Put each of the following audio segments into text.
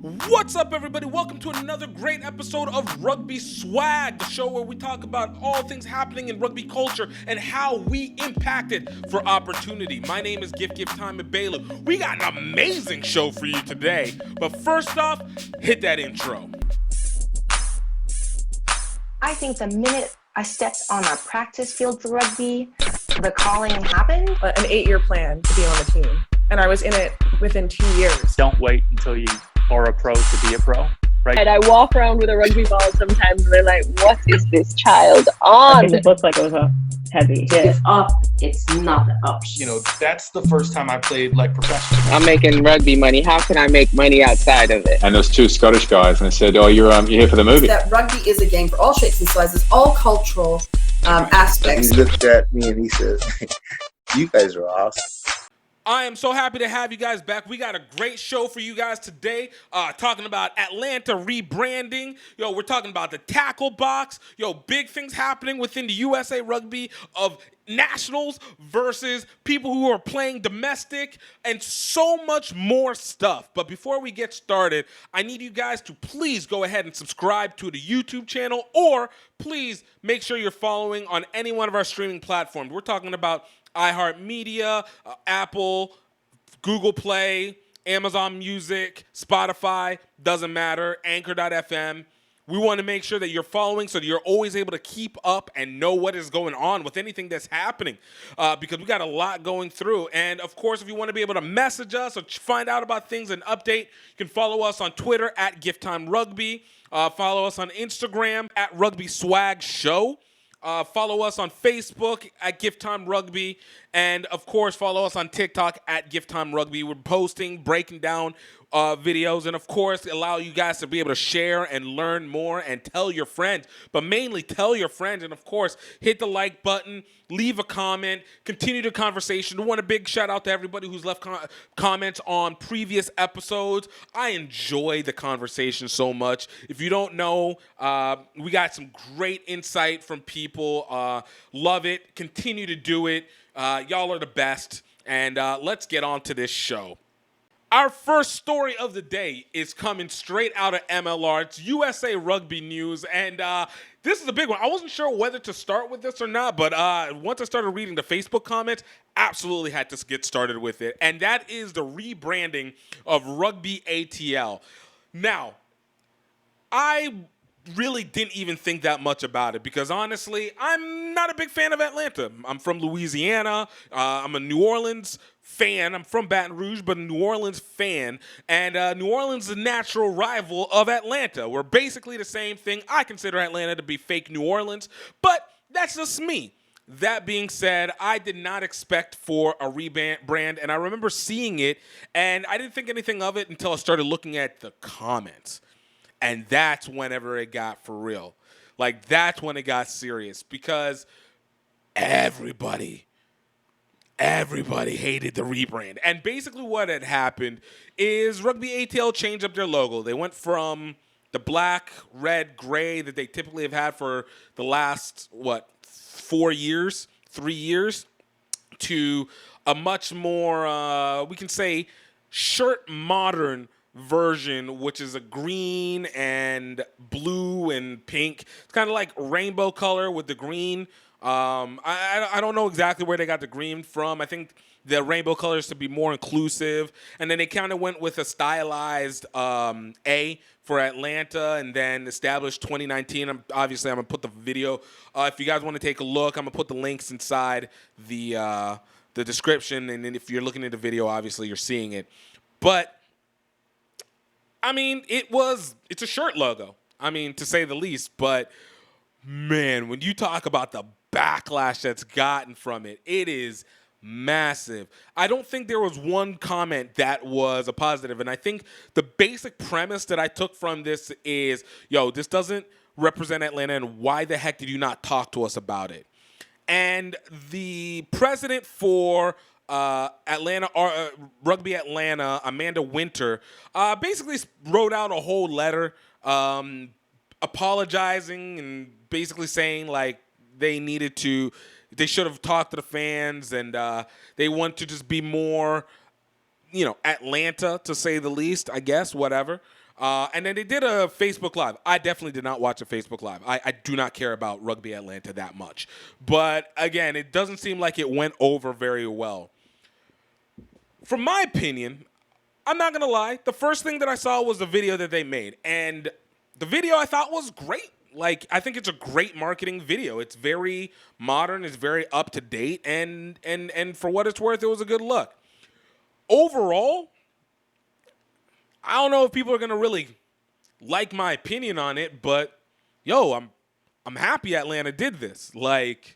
What's up, everybody? Welcome to another great episode of Rugby Swag, the show where we talk about all things happening in rugby culture and how we impact it for opportunity. My name is GiftTime and Baylor. We got an amazing show for you today. But first off, hit that intro. I think the minute I stepped on a practice field for rugby, the calling happened. An 8-year plan to be on the team. And I was in it within 2 years. Don't wait until you are a pro to be a pro, right? And I walk around with a rugby ball sometimes and they're like, what is this child on? It looked like it was a heavy hit. It's up, it's not up. You know, that's the first time I played like professional. I'm making rugby money. How can I make money outside of it? And there's two Scottish guys, and I said, "Oh, you're here for the movie." That rugby is a game for all shapes and sizes, all cultural aspects. He looked at me and he says, "You guys are awesome." I am so happy to have you guys back. We got a great show for you guys today, talking about Atlanta rebranding. We're talking about the tackle box. Big things happening within the USA Rugby of nationals versus people who are playing domestic and so much more stuff. But before we get started, I need you guys to please go ahead and subscribe to the YouTube channel, or please make sure you're following on any one of our streaming platforms. We're talking about iHeartMedia, Apple, Google Play, Amazon Music, Spotify, doesn't matter, Anchor.fm. We want to make sure that you're following so that you're always able to keep up and know what is going on with anything that's happening, because we got a lot going through. And, of course, if you want to be able to message us or find out about things and update, you can follow us on Twitter at GiftTime Rugby. Follow us on Instagram at Rugby Swag Show. Follow us on Facebook at GiftTime Rugby. And, of course, follow us on TikTok at GiftTime Rugby. We're posting, breaking down videos, and, of course, allow you guys to be able to share and learn more and tell your friends. But mainly tell your friends. And, of course, hit the like button, leave a comment, continue the conversation. I want a big shout out to everybody who's left comments on previous episodes. I enjoy the conversation so much. If you don't know, we got some great insight from people. Love it. Continue to do it. Y'all are the best. And let's get on to this show. Our first story of the day is coming straight out of MLR. It's USA Rugby news, and this is a big one. I wasn't sure whether to start with this or not, but once I started reading the Facebook comments, absolutely had to get started with it, and that is the rebranding of Rugby ATL. Now, I really didn't even think that much about it because, honestly, I'm not a big fan of Atlanta. I'm from Louisiana. I'm a New Orleans fan. I'm from Baton Rouge, but a New Orleans fan. And New Orleans is a natural rival of Atlanta. We're basically the same thing. I consider Atlanta to be fake New Orleans, but that's just me. That being said, I did not expect for a rebrand, and I remember seeing it, and I didn't think anything of it until I started looking at the comments. And that's whenever it got for real. Like, that's when it got serious because everybody hated the rebrand. And basically what had happened is Rugby ATL changed up their logo. They went from the black, red, gray that they typically have had for the last, 3 years, to a much more, we can say, shirt modern version, which is a green and blue and pink. It's kind of like rainbow color with the green. I don't know exactly where they got the green from. I think the rainbow colors to be more inclusive. And then they kind of went with a stylized A for Atlanta and then established 2019. I'm going to put the video. If you guys want to take a look, I'm going to put the links inside the description. And then if you're looking at the video, obviously you're seeing it. But I mean, it's a shirt logo, to say the least. But, man, when you talk about the backlash that's gotten from it, it is massive. I don't think there was one comment that was a positive. And I think the basic premise that I took from this is, this doesn't represent Atlanta, and why the heck did you not talk to us about it? And the president for Atlanta, Rugby Atlanta, Amanda Winter, basically wrote out a whole letter apologizing and basically saying, like, they should have talked to the fans, and they want to just be more Atlanta, to say the least, I guess, whatever. And then they did a Facebook Live. I definitely did not watch a Facebook Live. I do not care about Rugby Atlanta that much. But, again, it doesn't seem like it went over very well. From my opinion, I'm not going to lie. The first thing that I saw was the video that they made. And the video I thought was great. Like, I think it's a great marketing video. It's very modern. It's very up-to-date. And for what it's worth, it was a good look. Overall, I don't know if people are going to really like my opinion on it, but, I'm happy Atlanta did this. Like,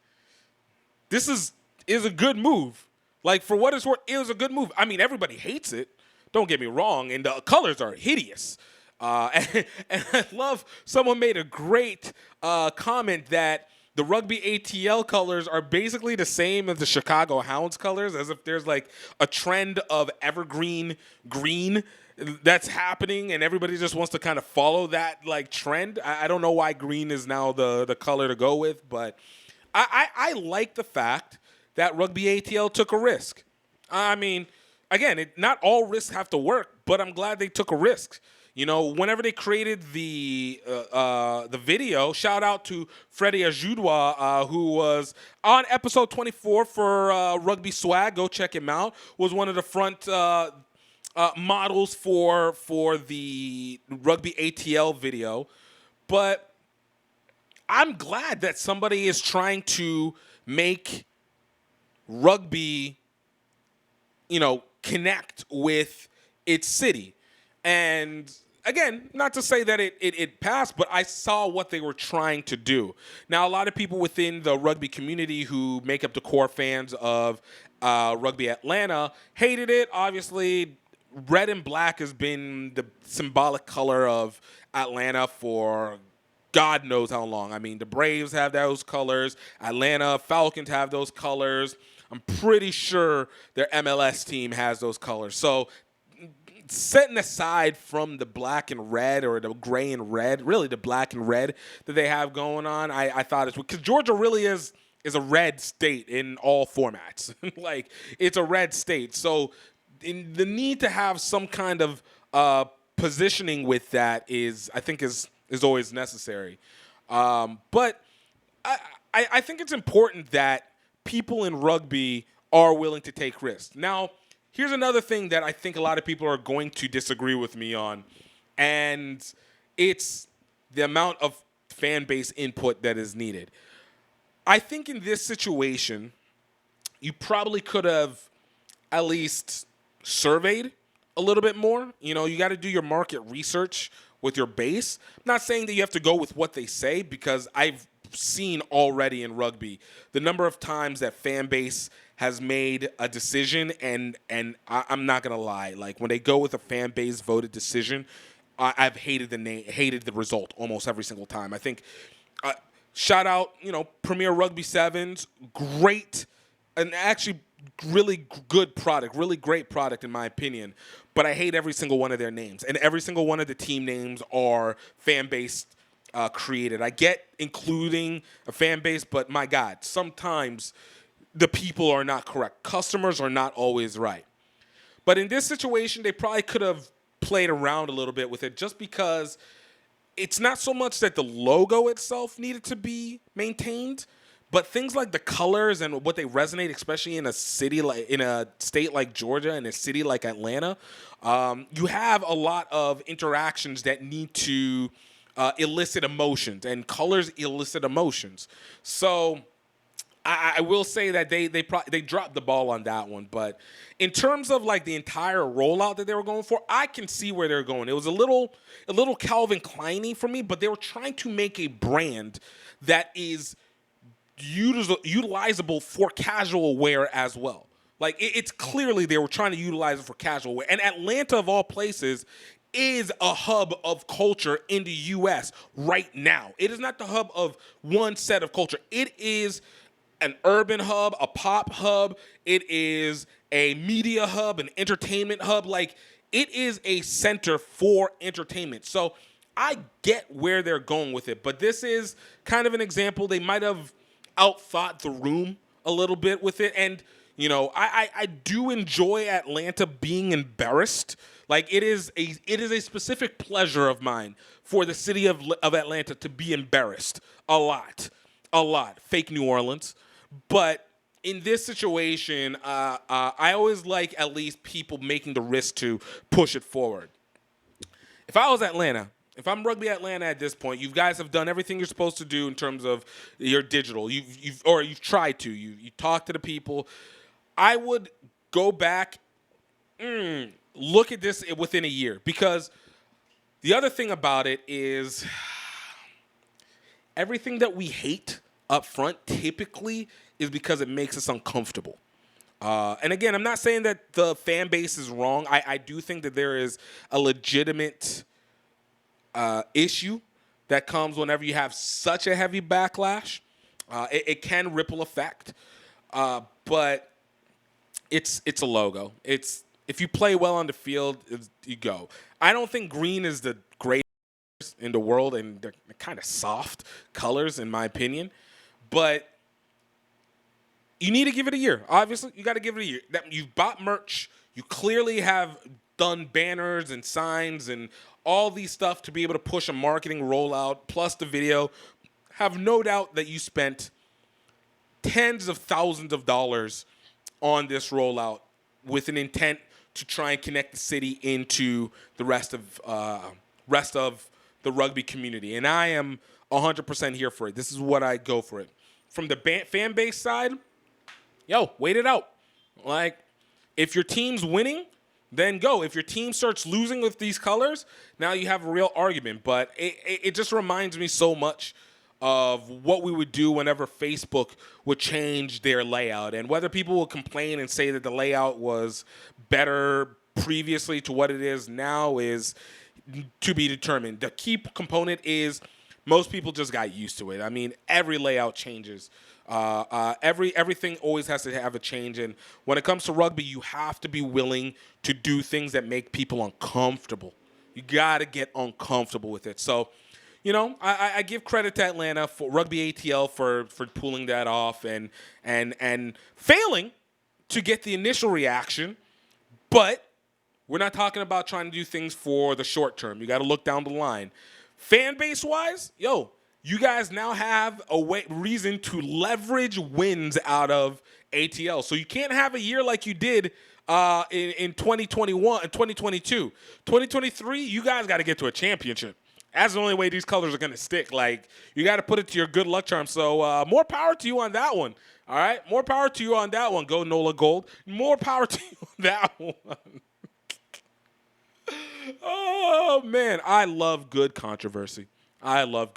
this is a good move. Like, for what it's worth, it was a good move. I mean, everybody hates it. Don't get me wrong. And the colors are hideous. And I love someone made a great comment that the Rugby ATL colors are basically the same as the Chicago Hounds colors, as if there's like a trend of evergreen green that's happening and everybody just wants to kind of follow that like trend. I don't know why green is now the color to go with, but I like the fact that Rugby ATL took a risk. I mean, again, not all risks have to work, but I'm glad they took a risk. Whenever they created the video, shout out to Freddie Ajudwa, who was on episode 24 for Rugby Swag. Go check him out. Was one of the front models for the Rugby ATL video. But I'm glad that somebody is trying to make rugby, connect with its city. And again, not to say that it passed, but I saw what they were trying to do. Now, a lot of people within the rugby community who make up the core fans of Rugby Atlanta hated it. Obviously, red and black has been the symbolic color of Atlanta for God knows how long. I mean, the Braves have those colors. Atlanta Falcons have those colors. I'm pretty sure their MLS team has those colors. So, setting aside from the black and red or the gray and red, really the black and red that they have going on, I thought it's because Georgia really is a red state in all formats. Like, it's a red state. So the need to have some kind of positioning with that is always necessary. But I think it's important that people in rugby are willing to take risks. Now, here's another thing that I think a lot of people are going to disagree with me on, and it's the amount of fan base input that is needed. I think in this situation, you probably could have at least surveyed a little bit more. You got to do your market research with your base. I'm not saying that you have to go with what they say, because I've seen already in rugby the number of times that fan base has made a decision, and I'm not gonna lie, like when they go with a fan base voted decision, I've hated the result almost every single time. I think shout out Premier Rugby Sevens, great and actually really good product, really great product in my opinion, but I hate every single one of their names, and every single one of the team names are fan based created. I get including a fan base, but my God, sometimes the people are not correct. Customers are not always right. But in this situation, they probably could have played around a little bit with it, just because it's not so much that the logo itself needed to be maintained, but things like the colors and what they resonate, especially in a state like Georgia and a city like Atlanta. You have a lot of interactions that need to elicit emotions, and colors elicit emotions. So I will say that they dropped the ball on that one. But in terms of like the entire rollout that they were going for, I can see where they're going. It was a little Calvin Klein-y for me, but they were trying to make a brand that is utilizable for casual wear as well. Like it's clearly they were trying to utilize it for casual wear. And Atlanta, of all places, is a hub of culture in the U.S. right now. It is not the hub of one set of culture. It is an urban hub, a pop hub. It is a media hub, an entertainment hub. Like, it is a center for entertainment. So I get where they're going with it, but this is kind of an example. They might have outthought the room a little bit with it. And, You know, I do enjoy Atlanta being embarrassed. Like it is a specific pleasure of mine for the city of Atlanta to be embarrassed a lot. Fake New Orleans, but in this situation, I always like at least people making the risk to push it forward. If I was Atlanta, if I'm Rugby Atlanta at this point, you guys have done everything you're supposed to do in terms of your digital. You've tried to. You talk to the people. I would go back, look at this within a year, because the other thing about it is everything that we hate up front typically is because it makes us uncomfortable. And again, I'm not saying that the fan base is wrong. I do think that there is a legitimate issue that comes whenever you have such a heavy backlash. It can ripple effect, but it's a logo. If you play well on the field, you go. I don't think green is the greatest in the world, and they're kind of soft colors in my opinion, but you need to give it a year. Obviously, you got to give it a year. You've bought merch. You clearly have done banners and signs and all these stuff to be able to push a marketing rollout, plus the video. Have no doubt that you spent tens of thousands of dollars on this rollout with an intent to try and connect the city into the rest of the rugby community. And I am 100% here for it. This is what I go for it. From the fan base side, wait it out. Like, if your team's winning, then go. If your team starts losing with these colors, now you have a real argument. But it just reminds me so much of what we would do whenever Facebook would change their layout. And whether people will complain and say that the layout was better previously to what it is now is to be determined. The key component is most people just got used to it. I mean, every layout changes. Everything always has to have a change. And when it comes to rugby, you have to be willing to do things that make people uncomfortable. You got to get uncomfortable with it. So, you know, I give credit to Atlanta for Rugby ATL for pulling that off and failing to get the initial reaction. But we're not talking about trying to do things for the short term. You got to look down the line. Fan base wise, you guys now have a reason to leverage wins out of ATL. So you can't have a year like you did in 2021 and 2022. 2023, you guys got to get to a championship. That's the only way these colors are going to stick. Like, you got to put it to your good luck charm. So more power to you on that one. All right? More power to you on that one. Go NOLA Gold. More power to you on that one. Oh, man. I love good controversy. What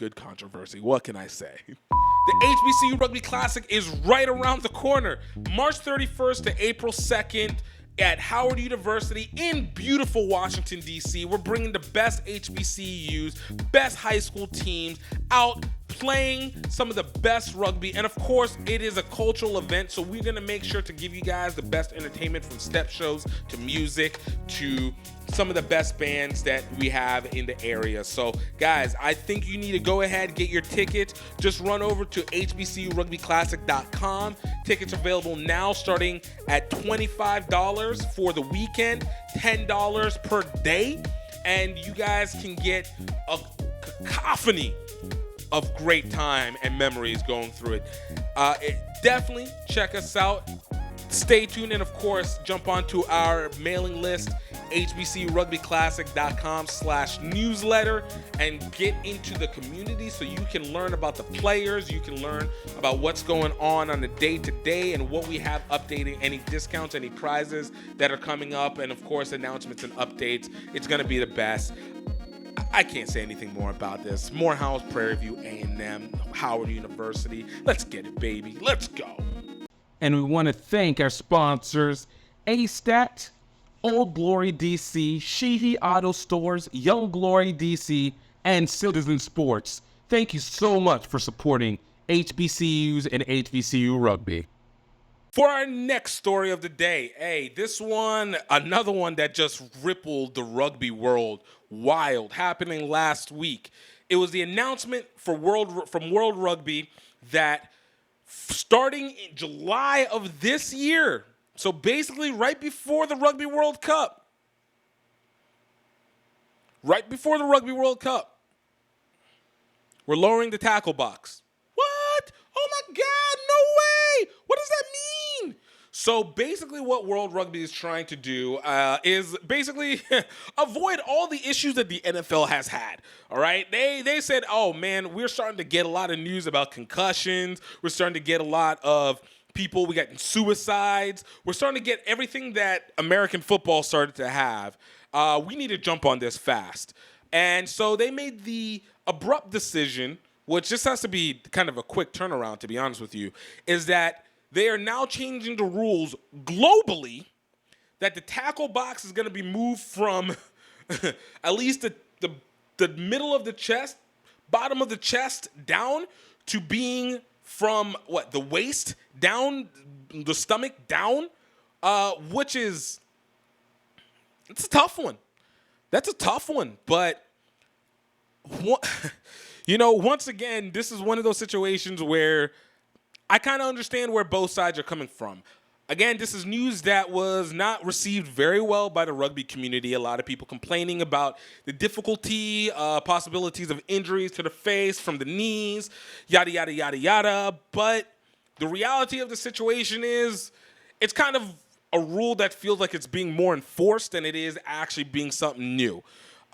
can I say? The HBCU Rugby Classic is right around the corner. March 31st to April 2nd at Howard University in beautiful Washington, D.C. We're bringing the best HBCUs, best high school teams out playing some of the best rugby. And of course, it is a cultural event, so we're going to make sure to give you guys the best entertainment, from step shows to music to some of the best bands that we have in the area. So guys, I think you need to go ahead, get your tickets. Just run over to hbcurugbyclassic.com. Tickets available now, starting at $25 for the weekend, $10 per day. And you guys can get a cacophony of great time and memories going through it. Definitely check us out. Stay tuned, and of course, jump onto our mailing list, hbcurugbyclassic.com/newsletter, and get into the community so you can learn about the players, you can learn about what's going on the day-to-day and what we have updating, any discounts, any prizes that are coming up, and of course, announcements and updates. It's going to be the best. I can't say anything more about this. Morehouse, Prairie View, A&M, Howard University. Let's get it, baby. Let's go. And we want to thank our sponsors, A-Stat, Old Glory DC, Sheehy Auto Stores, Young Glory DC, and Citizen Sports. Thank you so much for supporting HBCUs and HBCU Rugby. For our next story of the day, this one, another one that just rippled the rugby world wild, happening last week. It was the announcement from World Rugby that starting in July of this year, So basically, right before the Rugby World Cup, we're lowering the tackle box. What? Oh my God, no way! What does that mean? So basically what World Rugby is trying to do is basically avoid all the issues that the NFL has had, all right? They said, oh man, we're starting to get a lot of news about concussions. We're starting to get a lot of people, we got suicides. We're starting to get everything that American football started to have. We need to jump on this fast. And so they made the abrupt decision, which just has to be kind of a quick turnaround, to be honest with you, is that they are now changing the rules globally that the tackle box is going to be moved from at least the middle of the chest, bottom of the chest down to being from the waist down, the stomach down, which is, it's a tough one. That's a tough one. But, once again, this is one of those situations where I kind of understand where both sides are coming from. Again, this is news that was not received very well by the rugby community. A lot of people complaining about the difficulty, possibilities of injuries to the face from the knees, yada, yada, yada, yada. But the reality of the situation is it's kind of a rule that feels like it's being more enforced than it is actually being something new.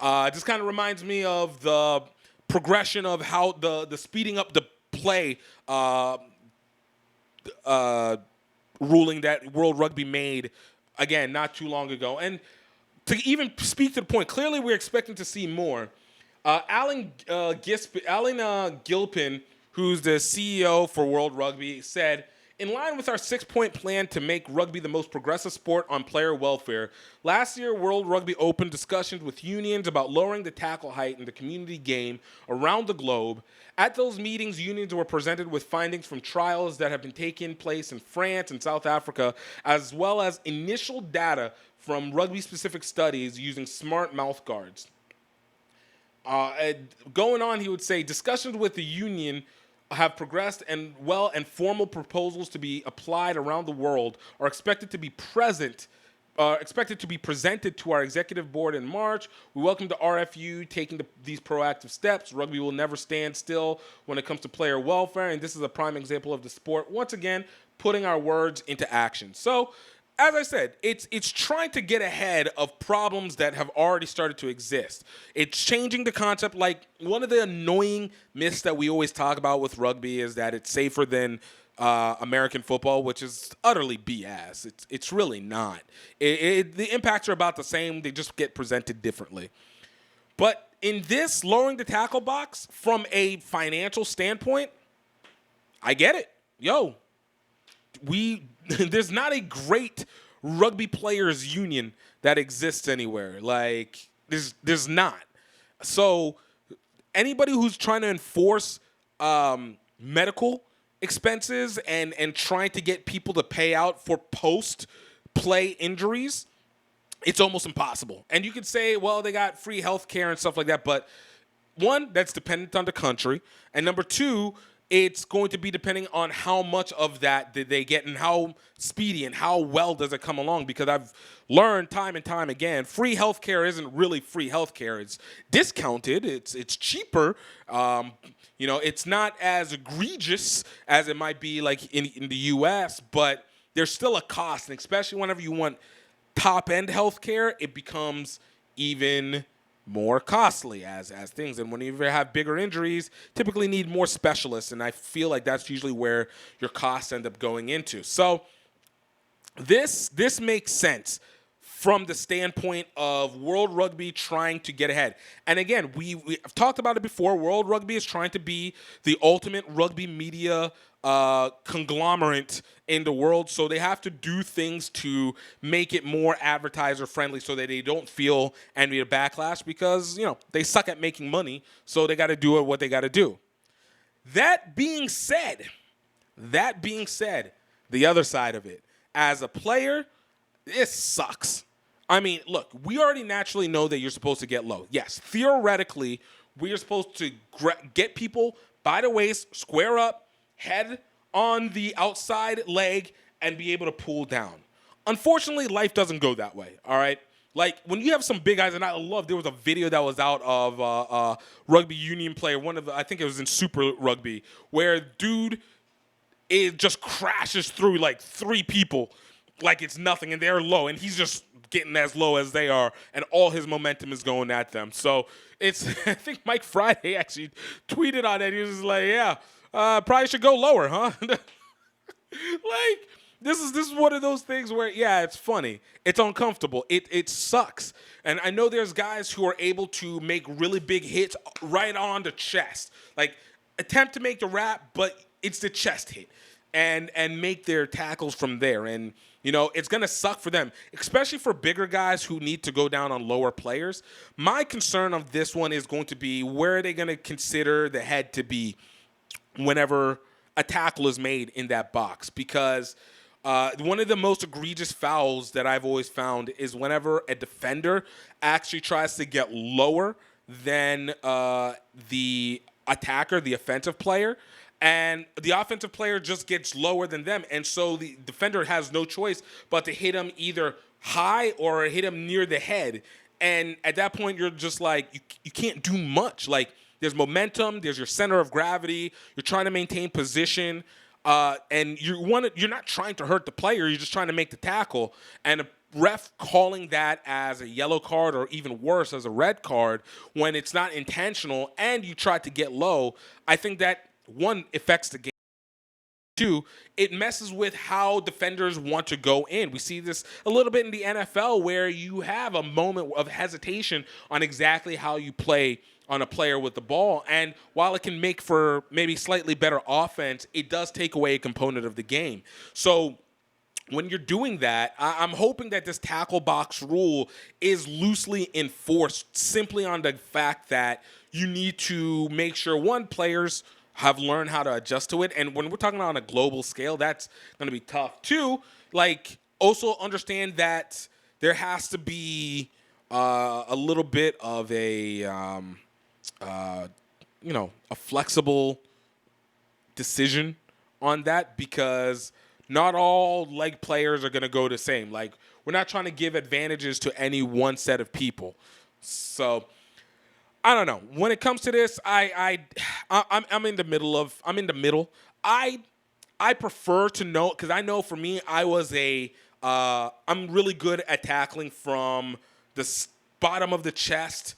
It just kind of reminds me of the progression of how the speeding up the play ruling that World Rugby made, again, not too long ago. And to even speak to the point, clearly we're expecting to see more. Alan Gilpin, who's the CEO for World Rugby, said, in line with our 6-point plan to make rugby the most progressive sport on player welfare, last year World Rugby opened discussions with unions about lowering the tackle height in the community game around the globe. At those meetings, unions were presented with findings from trials that have been taking place in France and South Africa, as well as initial data from rugby-specific studies using smart mouth guards. Going on, he would say, discussions with the union have progressed and formal proposals to be applied around the world are expected to be presented to our executive board in March. We welcome the RFU taking these proactive steps. Rugby will never stand still when it comes to player welfare, and this is a prime example of the sport, once again, putting our words into action. So, as I said, it's trying to get ahead of problems that have already started to exist. It's changing the concept. Like, one of the annoying myths that we always talk about with rugby is that it's safer than American football, which is utterly BS. It's really not. The impacts are about the same. They just get presented differently. But in this, lowering the tackle box from a financial standpoint, I get it. There's not a great rugby players union that exists anywhere. Like, there's not. So anybody who's trying to enforce medical expenses and trying to get people to pay out for post-play injuries, it's almost impossible. And you could say, well, they got free health care and stuff like that. But one, that's dependent on the country. And number two, it's going to be depending on how much of that did they get and how speedy and how well does it come along. Because I've learned time and time again, free healthcare isn't really free healthcare. It's discounted. It's cheaper. It's not as egregious as it might be like in the U.S., but there's still a cost. And especially whenever you want top-end healthcare, it becomes even more costly as things. And when you have bigger injuries, typically need more specialists. And I feel like that's usually where your costs end up going into. So this makes sense from the standpoint of World Rugby trying to get ahead. And again, we've talked about it before. World Rugby is trying to be the ultimate rugby media conglomerate in the world, so they have to do things to make it more advertiser friendly so that they don't feel any backlash because, they suck at making money, so they got to do what they got to do. That being said, the other side of it, as a player, this sucks. I mean, look, we already naturally know that you're supposed to get low. Yes, theoretically, we are supposed to get people by the waist, square up, head on the outside leg, and be able to pull down. unfortunately, life doesn't go that way, all right? Like, when you have some big guys, and there was a video that was out of a rugby union player, I think it was in Super Rugby, where dude, it just crashes through like 3 people like it's nothing, and they're low, and he's just getting as low as they are, and all his momentum is going at them. So it's, I think Mike Friday actually tweeted on it. He was like, yeah, probably should go lower, huh? Like, this is one of those things where, yeah, it's funny. It's uncomfortable. It sucks. And I know there's guys who are able to make really big hits right on the chest. Like, attempt to make the wrap, but it's the chest hit. And make their tackles from there. And, you know, it's going to suck for them, especially for bigger guys who need to go down on lower players. My concern of this one is going to be, where are they going to consider the head to be whenever a tackle is made in that box? Because one of the most egregious fouls that I've always found is whenever a defender actually tries to get lower than the attacker, the offensive player, and the offensive player just gets lower than them. And so the defender has no choice but to hit him either high or hit him near the head. And at that point, you're just like, you can't do much. Like, there's momentum, there's your center of gravity, you're trying to maintain position, and you're not trying to hurt the player, you're just trying to make the tackle. And a ref calling that as a yellow card, or even worse, as a red card, when it's not intentional and you try to get low, I think that, one, affects the game. 2, it messes with how defenders want to go in. We see this a little bit in the NFL, where you have a moment of hesitation on exactly how you play on a player with the ball. And while it can make for maybe slightly better offense, it does take away a component of the game. So when you're doing that, I'm hoping that this tackle box rule is loosely enforced, simply on the fact that you need to make sure, one, players have learned how to adjust to it. And when we're talking on a global scale, that's going to be tough. 2, like, also understand that there has to be a little bit of a flexible decision on that, because not all leg players are going to go the same. Like, we're not trying to give advantages to any one set of people. So I don't know. When it comes to this, I'm in the middle. I prefer to know, because I know for me, I'm really good at tackling from the bottom of the chest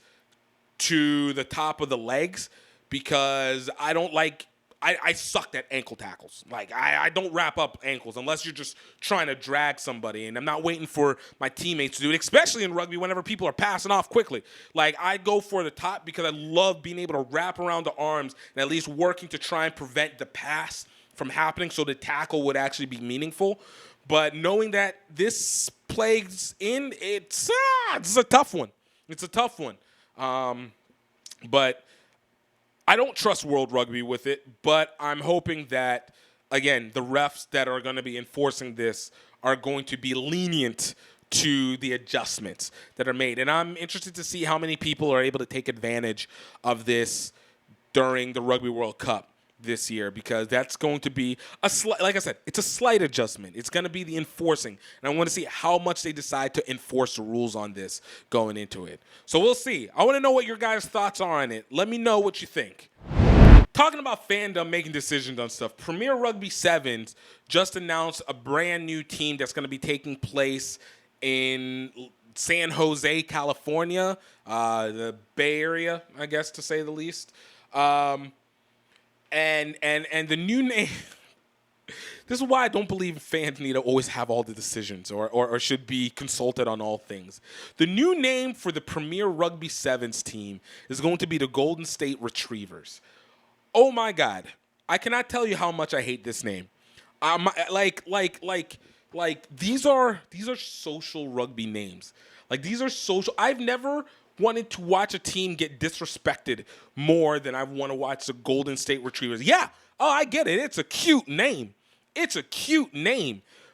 to the top of the legs, because I don't like, I sucked at ankle tackles. Like, I don't wrap up ankles unless you're just trying to drag somebody, and I'm not waiting for my teammates to do it, especially in rugby whenever people are passing off quickly. Like, I go for the top because I love being able to wrap around the arms and at least working to try and prevent the pass from happening so the tackle would actually be meaningful. But knowing that this plays in, it's a tough one. It's a tough one. But I don't trust World Rugby with it, but I'm hoping that, again, the refs that are going to be enforcing this are going to be lenient to the adjustments that are made. And I'm interested to see how many people are able to take advantage of this during the Rugby World Cup this year, because that's going to be like I said, it's a slight adjustment. It's going to be the enforcing, and I want to see how much they decide to enforce the rules on this going into it. So we'll see. I want to know what your guys' thoughts are on it. Let me know what you think. Talking about fandom making decisions on stuff, Premier Rugby Sevens just announced a brand new team that's going to be taking place in San Jose, California, the Bay Area, I guess, to say the least. And the new name, this is why I don't believe fans need to always have all the decisions or should be consulted on all things. The new name for the Premier Rugby Sevens team is going to be the Golden State Retrievers. Oh my God. I cannot tell you how much I hate this name. These are social rugby names. Like, these are social. I've never wanted to watch a team get disrespected more than I want to watch the Golden State Retrievers. Yeah, I get it. It's a cute name.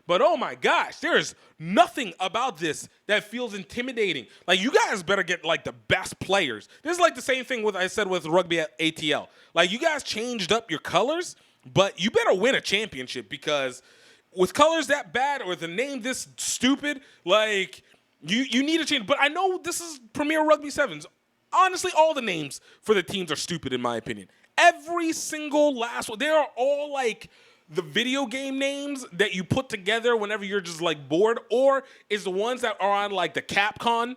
But oh my gosh, there's nothing about this that feels intimidating. Like, you guys better get, like, the best players. This is like the same thing I said with Rugby ATL. Like, you guys changed up your colors, but you better win a championship, because with colors that bad or the name this stupid, like you need to change. But I know this is Premier Rugby Sevens. Honestly, all the names for the teams are stupid in my opinion. Every single last one. They are all like the video game names that you put together whenever you're just like bored, or is the ones that are on like the Capcom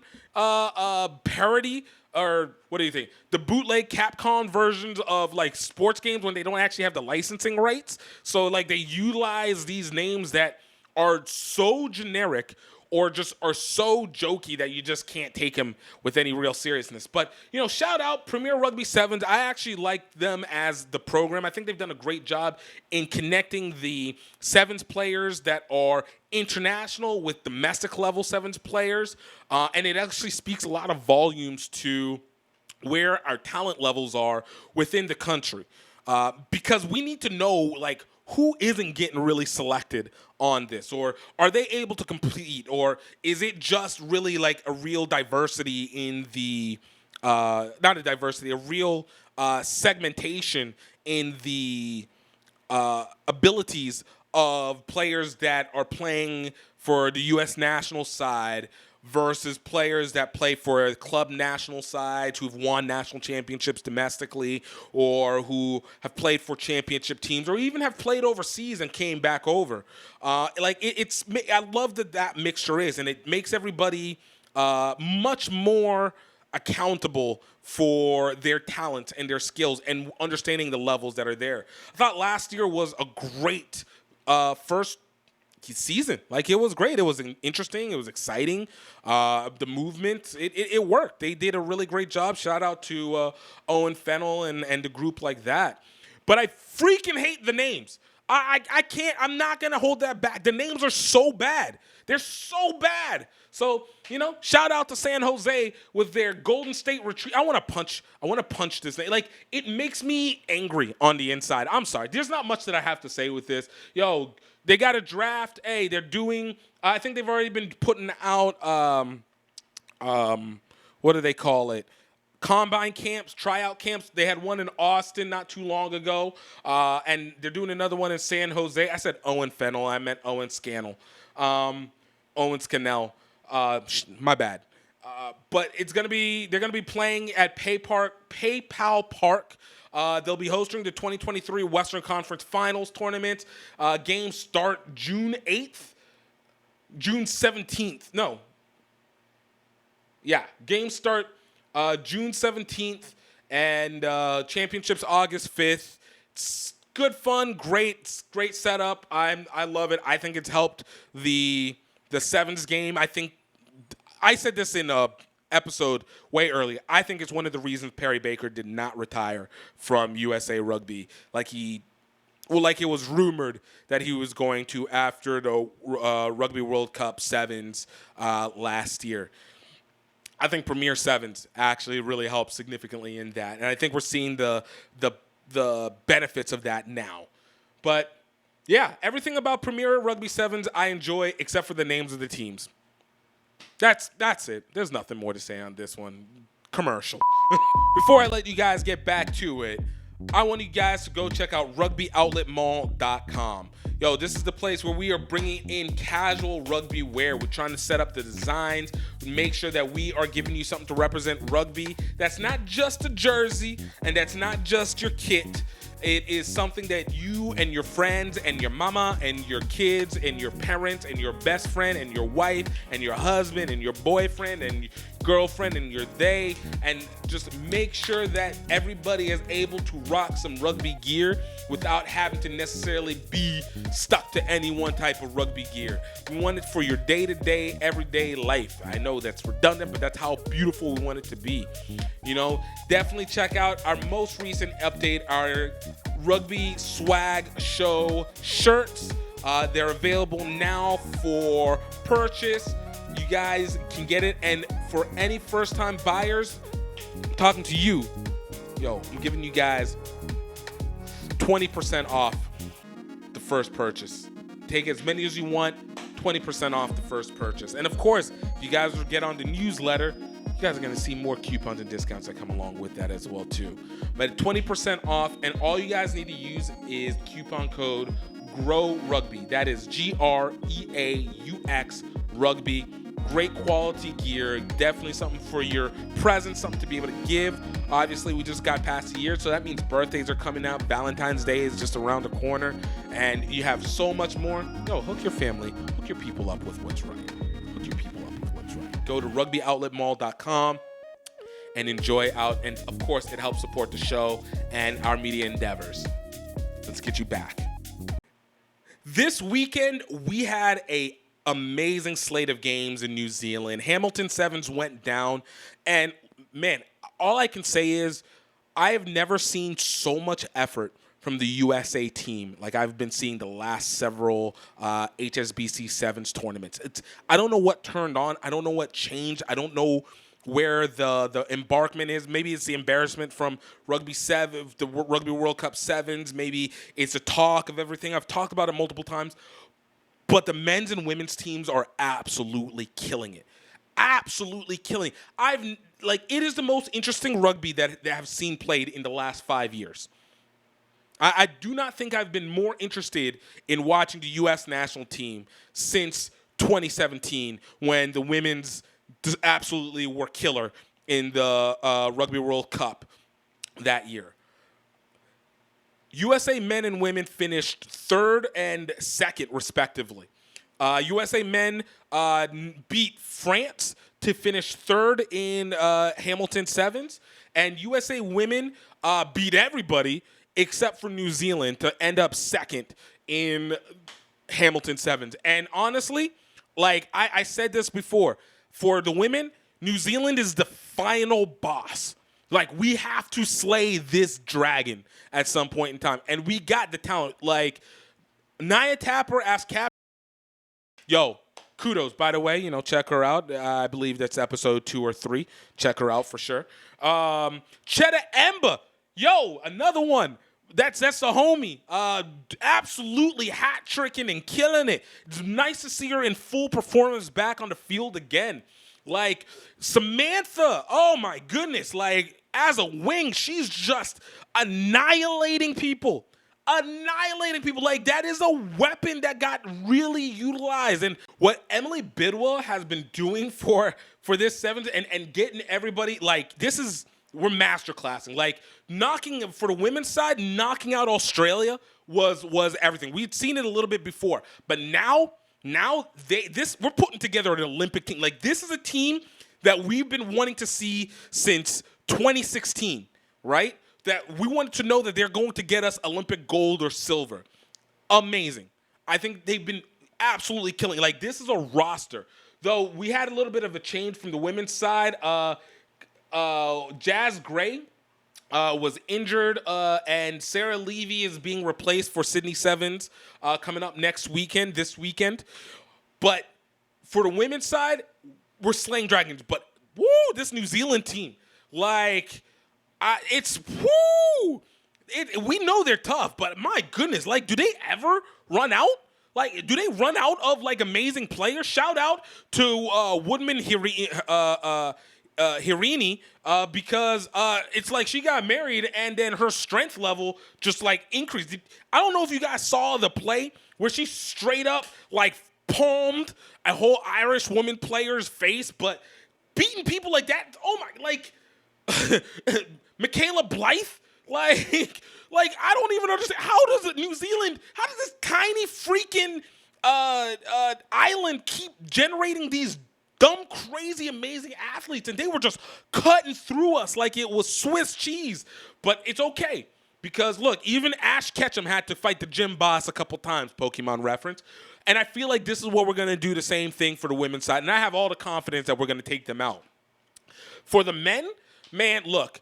parody, or what do you think? The bootleg Capcom versions of like sports games when they don't actually have the licensing rights. So like they utilize these names that are so generic or just are so jokey that you just can't take them with any real seriousness. But, you know, shout out Premier Rugby Sevens. I actually like them as the program. I think they've done a great job in connecting the Sevens players that are international with domestic level Sevens players. And it actually speaks a lot of volumes to where our talent levels are within the country. Because we need to know, like, who isn't getting really selected on this? Or are they able to compete? Or is it just really like a real diversity in the, not a diversity, a real segmentation in the abilities of players that are playing for the U.S. national side versus players that play for a club national side who've won national championships domestically or who have played for championship teams or even have played overseas and came back over. I love that mixture is, and it makes everybody much more accountable for their talent and their skills and understanding the levels that are there. I thought last year was a great first season. Like, it was great. It was interesting. It was exciting. The movement, it worked. They did a really great job. Shout out to Owen Fennell and the group like that. But I freaking hate the names. I can't. I'm not going to hold that back. The names are so bad. They're so bad. So, you know, shout out to San Jose with their Golden State Retreat. I want to punch this name. Like, it makes me angry on the inside. I'm sorry. There's not much that I have to say with this. Yo, they got a draft. Hey, they're doing, I think they've already been putting out, what do they call it? Combine camps, tryout camps. They had one in Austin not too long ago, and they're doing another one in San Jose. I said Owen Fennell. I meant Owen Scannell. Owen Scannell. My bad. But they're gonna be playing at PayPal Park. They'll be hosting the 2023 Western Conference Finals tournament. Games start June 17th. No. Yeah, games start June 17th, and championships August 5th. It's good fun, great setup. I love it. I think it's helped the Sevens game. I said this in a episode way earlier. I think it's one of the reasons Perry Baker did not retire from USA Rugby. Like it was rumored that he was going to after the Rugby World Cup Sevens last year. I think Premier Sevens actually really helped significantly in that, and I think we're seeing the benefits of that now. But yeah, everything about Premier Rugby Sevens I enjoy except for the names of the teams. That's it. There's nothing more to say on this one. Commercial. Before I let you guys get back to it, I want you guys to go check out rugbyoutletmall.com. Yo, this is the place where we are bringing in casual rugby wear. We're trying to set up the designs, make sure that we are giving you something to represent rugby. That's not just a jersey, and that's not just your kit. It is something that you and your friends and your mama and your kids and your parents and your best friend and your wife and your husband and your boyfriend and your girlfriend and your they, and just make sure that everybody is able to rock some rugby gear without having to necessarily be stuck to any one type of rugby gear. We want it for your day-to-day, everyday life. I know that's redundant, but that's how beautiful we want it to be. You know, definitely check out our most recent update, our Rugby Swag Show shirts. They're available now for purchase. You guys can get it, and for any first-time buyers, I'm talking to you. Yo, I'm giving you guys 20% off the first purchase. Take as many as you want, 20% off the first purchase. And of course, if you guys will get on the newsletter, you guys are going to see more coupons and discounts that come along with that as well too. But 20% off, and all you guys need to use is coupon code Grow Rugby. That is GREAUX Rugby. Great quality gear. Definitely something for your present, something to be able to give. Obviously, we just got past the year, so that means birthdays are coming out. Valentine's Day is just around the corner, and you have so much more. Yo, hook your family, hook your people up with what's right. Hook your people up with what's right. Go to rugbyoutletmall.com and enjoy out. And of course, it helps support the show and our media endeavors. Let's get you back. This weekend, we had a amazing slate of games in New Zealand. Hamilton Sevens went down, and man, all I can say is I have never seen so much effort from the USA team like I've been seeing the last several HSBC Sevens tournaments. I don't know what turned on. I don't know what changed. I don't know where the embarkment is. Maybe it's the embarrassment from Rugby World Cup Sevens. Maybe it's a talk of everything. I've talked about it multiple times. But the men's and women's teams are absolutely killing it. Absolutely killing. It is the most interesting rugby that I've seen played in the last 5 years. I do not think I've been more interested in watching the U.S. national team since 2017 when the women's absolutely were killer in the Rugby World Cup that year. USA men and women finished third and second, respectively. USA men beat France to finish third in Hamilton Sevens, and USA women beat everybody except for New Zealand to end up second in Hamilton Sevens. And honestly, I said this before, for the women, New Zealand is the final boss. We have to slay this dragon at some point in time. And we got the talent. Nia Tapper asked Cap. Yo, kudos, by the way. Check her out. I believe that's episode 2 or 3. Check her out for sure. Cheddar Ember. Yo, another one. That's the homie. Absolutely hat-tricking and killing it. It's nice to see her in full performance back on the field again. Samantha, oh my goodness, as a wing, she's just annihilating people. That is a weapon that got really utilized. And what Emily Bidwell has been doing for this sevens and getting everybody, we're masterclassing. Knocking, for the women's side, knocking out Australia was everything. We'd seen it a little bit before, but now we're putting together an Olympic team. This is a team that we've been wanting to see since 2016, right? That we wanted to know that they're going to get us Olympic gold or silver. Amazing. I think they've been absolutely killing. This is a roster. Though we had a little bit of a change from the women's side. Jazz Gray was injured, and Sarah Levy is being replaced for Sydney Sevens coming up this weekend. But for the women's side, we're slaying dragons. But, woo, this New Zealand team, we know they're tough, but my goodness, do they ever run out? Do they run out of, amazing players? Shout out to Woodman Hirini, because it's she got married and then her strength level just increased. I don't know if you guys saw the play where she straight up palmed a whole Irish woman player's face, but beating people like that, oh my, Michaela Blythe, I don't even understand. How does this tiny freaking island keep generating these dumb, crazy, amazing athletes? And they were just cutting through us like it was Swiss cheese. But it's okay, because look, even Ash Ketchum had to fight the gym boss a couple times, Pokemon reference. And I feel like this is what we're going to do, the same thing for the women's side. And I have all the confidence that we're going to take them out. For the men, man, look,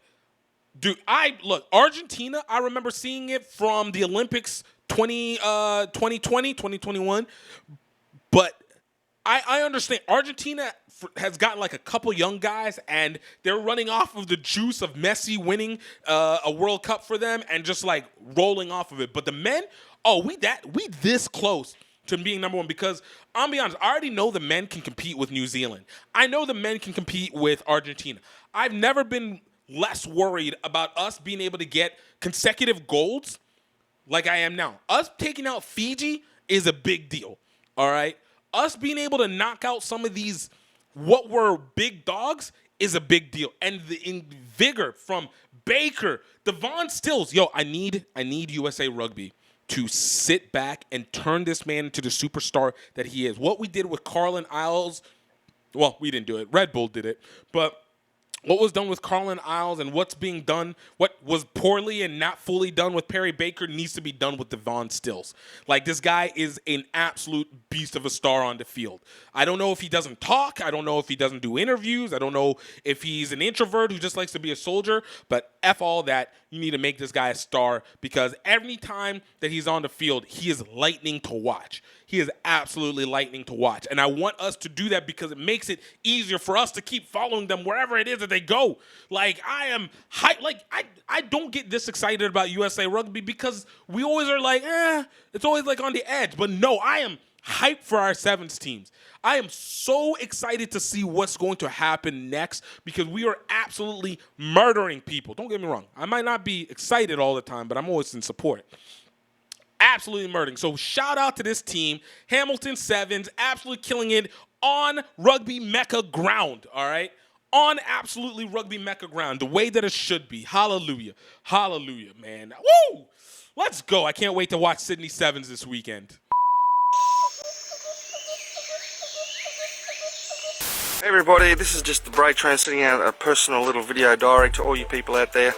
Argentina, I remember seeing it from the Olympics 2020, 2021. But I understand Argentina has got a couple young guys, and they're running off of the juice of Messi winning a World Cup for them and just rolling off of it. But the men, we this close to being number one, because I'll be honest, I already know the men can compete with New Zealand. I know the men can compete with Argentina. I've never been less worried about us being able to get consecutive golds like I am now. Us taking out Fiji is a big deal, all right? Us being able to knock out some of these what were big dogs is a big deal. And the vigor from Baker, Devon Stills. Yo, I need USA Rugby to sit back and turn this man into the superstar that he is. What we did with Carlin Isles, well, we didn't do it. Red Bull did it. But what was done with Carlin Isles and what's being done, what was poorly and not fully done with Perry Baker needs to be done with Devon Stills. Like, this guy is an absolute beast of a star on the field. I don't know if he doesn't talk. I don't know if he doesn't do interviews. I don't know if he's an introvert who just likes to be a soldier. But F all that. You need to make this guy a star because every time that he's on the field, he is lightning to watch. He is absolutely lightning to watch. And I want us to do that because it makes it easier for us to keep following them wherever it is that they go. Like, I am hyped. Like, I don't get this excited about USA Rugby because we always are like, it's always like on the edge. But no, I am hyped for our sevens teams. I am so excited to see what's going to happen next because we are absolutely murdering people. Don't get me wrong. I might not be excited all the time, but I'm always in support. Absolutely murdering. So shout out to this team. Hamilton Sevens, absolutely killing it on Rugby Mecca ground, all right? On absolutely Rugby Mecca ground, the way that it should be. Hallelujah. Hallelujah, man. Woo! Let's go. I can't wait to watch Sydney Sevens this weekend. Hey everybody, this is just the break train sending out a personal little video diary to all you people out there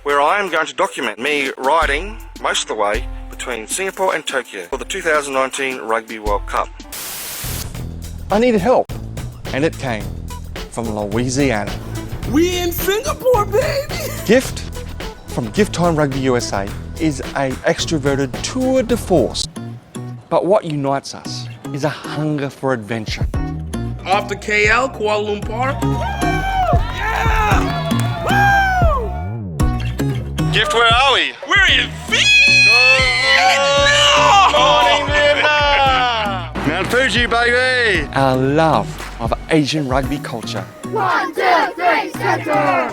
where I am going to document me riding most of the way between Singapore and Tokyo for the 2019 Rugby World Cup. I needed help, and it came from Louisiana. We in Singapore, baby! Gift from GiftTime Rugby USA is a extroverted tour de force. But what unites us is a hunger for adventure. Off to KL, Kuala Lumpur. Yeah! Woo! Gift, where are we? We're in Morning, Vietnam! Mount Fuji, baby! Our love of Asian rugby culture. 1, 2, 3, center!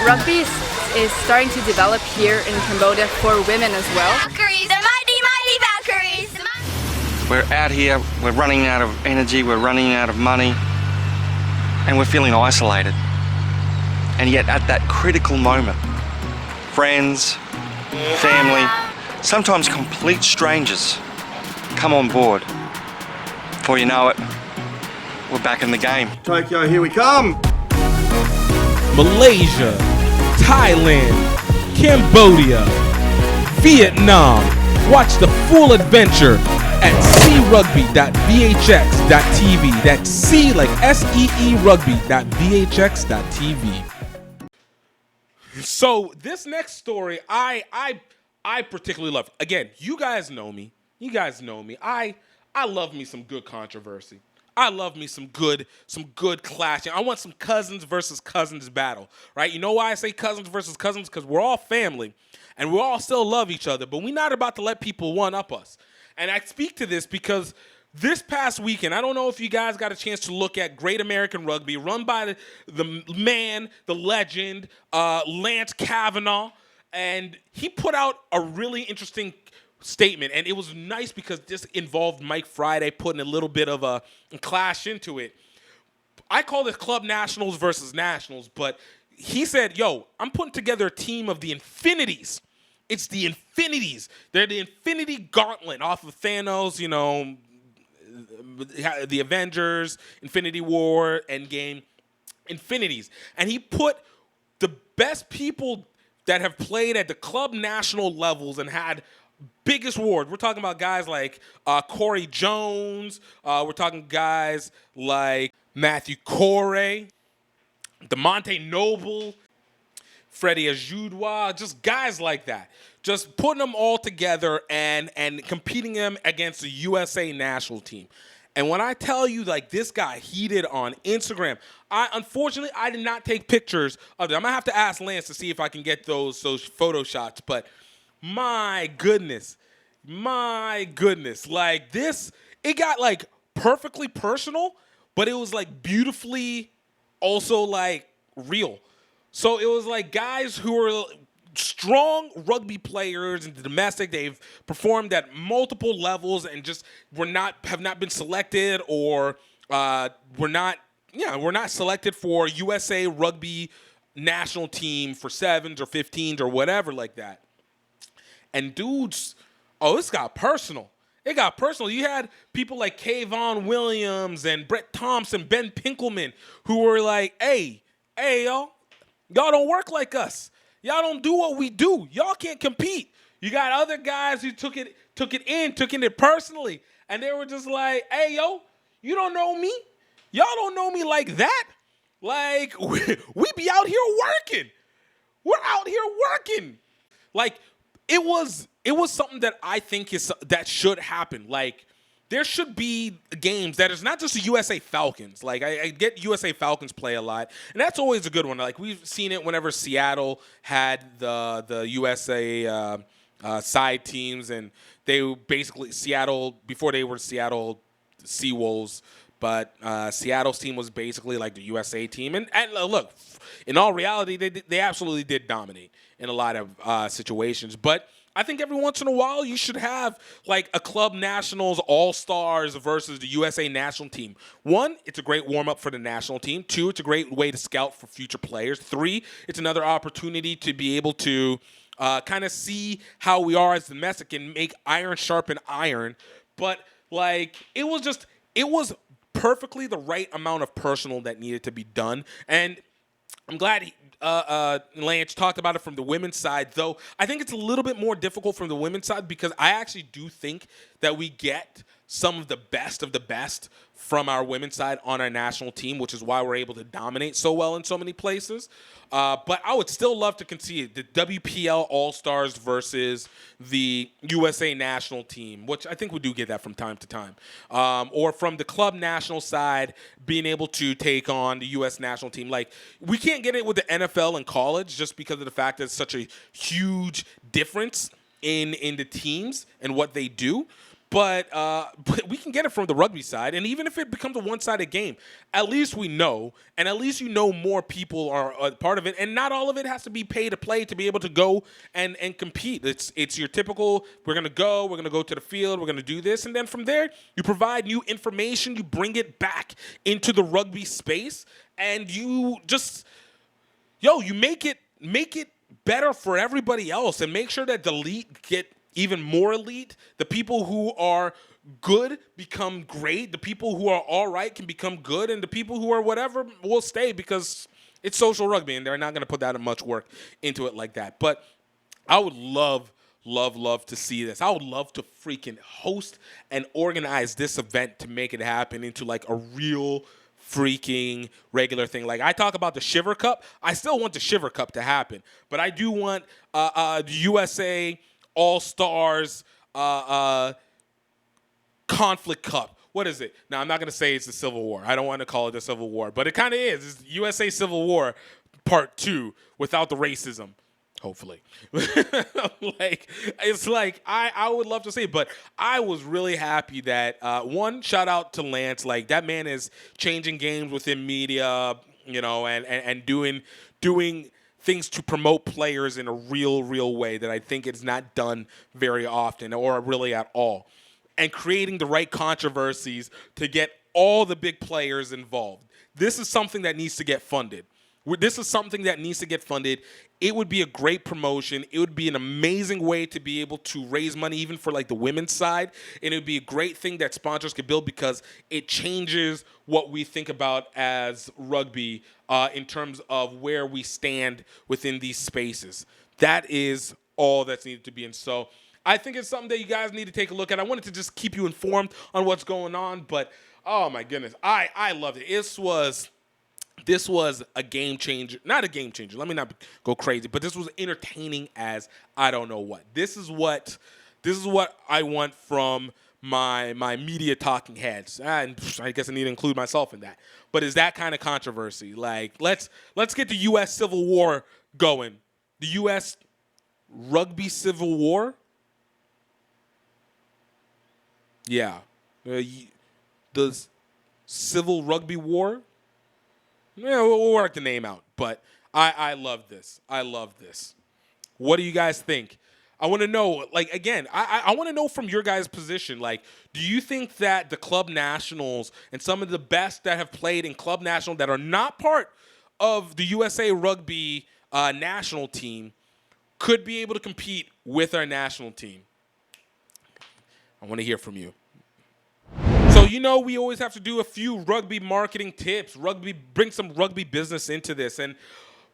Rugby is starting to develop here in Cambodia for women as well. Valkyries, the mighty, mighty Valkyries! We're out here, we're running out of energy, we're running out of money, and we're feeling isolated. And yet at that critical moment, friends, family, sometimes complete strangers come on board. Before you know it, we're back in the game. Tokyo, here we come! Malaysia, Thailand, Cambodia, Vietnam. Watch the full adventure at crugby.vhx.tv. That's C like SEE rugby.vhx.tv. So this next story, I particularly love. Again, you guys know me. I love me some good controversy. I love me some good clashing. I want some cousins versus cousins battle, right? You know why I say cousins versus cousins? Because we're all family, and we all still love each other, but we're not about to let people one-up us. And I speak to this because this past weekend, I don't know if you guys got a chance to look at Great American Rugby, run by the man, the legend, Lance Kavanaugh, and he put out a really interesting statement, and it was nice because this involved Mike Friday putting a little bit of a clash into it. I call this Club Nationals versus Nationals, but he said, yo, I'm putting together a team of the Infinities. It's the Infinities. They're the Infinity Gauntlet off of Thanos, you know, the Avengers, Infinity War, Endgame, Infinities. And he put the best people that have played at the club national levels and had biggest award. We're talking about guys like Corey Jones. We're talking guys like Matthew Corey, DeMonte Noble, Freddie Ajudwa, just guys like that. Just putting them all together and competing them against the USA national team. And when I tell you, like, this guy heated on Instagram, unfortunately, I did not take pictures of it. I'm going to have to ask Lance to see if I can get those photo shots. But my goodness, like this, it got like perfectly personal, but it was like beautifully also like real. So it was like guys who were strong rugby players in the domestic. They've performed at multiple levels and just have not been selected or were not selected for USA Rugby national team for 7s or 15s or whatever like that. And dudes, this got personal. It got personal. You had people like Kayvon Williams and Brett Thompson, Ben Pinkelman, who were like, hey, y'all don't work like us. Y'all don't do what we do. Y'all can't compete. You got other guys who took it personally. And they were just like, hey, yo, you don't know me? Y'all don't know me like that. Like, we be out here working. We're out here working. Like, it was something that I think that should happen. Like, there should be games that is not just the USA Falcons. Like, I get USA Falcons play a lot, and that's always a good one. Like, we've seen it whenever Seattle had the USA side teams, and they basically before they were Seattle Seawolves. But Seattle's team was basically like the USA team. And look, in all reality, they absolutely did dominate in a lot of situations. But I think every once in a while you should have like a Club Nationals All-Stars versus the USA national team. 1, it's a great warm-up for the national team. 2, it's a great way to scout for future players. 3, it's another opportunity to be able to kind of see how we are as domestic and make iron sharpen iron. But like it was perfectly the right amount of personal that needed to be done. And I'm glad Lance talked about it from the women's side, though I think it's a little bit more difficult from the women's side because I actually do think that we get some of the best from our women's side on our national team, which is why we're able to dominate so well in so many places. But I would still love to concede the WPL All-Stars versus the USA national team, which I think we do get that from time to time. Or from the club national side, being able to take on the U.S. national team. Like, we can't get it with the NFL and college just because of the fact that it's such a huge difference in the teams and what they do. But we can get it from the rugby side, and even if it becomes a one-sided game, at least we know, and at least you know more people are a part of it, and not all of it has to be pay to play to be able to go and compete. It's your typical, we're going to go to the field, we're going to do this, and then from there, you provide new information, you bring it back into the rugby space, and you just, you make it better for everybody else, and make sure that the elite get even more elite. The people who are good become great. The people who are all right can become good. And the people who are whatever will stay because it's social rugby and they're not going to put that much work into it like that. But I would love to see this. I would love to freaking host and organize this event to make it happen into like a real freaking regular thing. Like, I talk about the Shiver Cup. I still want the Shiver Cup to happen. But I do want the USA All-Stars Conflict Cup. What is it? Now, I'm not going to say it's the Civil War. I don't want to call it the Civil War. But it kind of is. It's USA Civil War Part 2 without the racism, hopefully. It's like, I would love to see it. But I was really happy that, one, shout out to Lance. Like, that man is changing games within media, and doing things to promote players in a real way that I think it's not done very often or really at all. And creating the right controversies to get all the big players involved. This is something that needs to get funded. It would be a great promotion. It would be an amazing way to be able to raise money even for like the women's side. And it would be a great thing that sponsors could build because it changes what we think about as rugby in terms of where we stand within these spaces. That is all that's needed to be in. So I think it's something that you guys need to take a look at. I wanted to just keep you informed on what's going on, but oh my goodness, I loved it. This was a game changer. Not a game changer. Let me not go crazy, but this was entertaining as I don't know what. This is what I want from my media talking heads. And I guess I need to include myself in that. But is that kind of controversy? Like, let's get the U.S. Civil War going. The U.S. Rugby Civil War? Yeah. The Civil Rugby War? Yeah, we'll work the name out. But I love this. I love this. What do you guys think? I want to know, like, again, I want to know from your guys' position, like, do you think that the club nationals and some of the best that have played in club national that are not part of the USA Rugby national team could be able to compete with our national team? I want to hear from you. So, we always have to do a few rugby marketing tips, bring some rugby business into this. And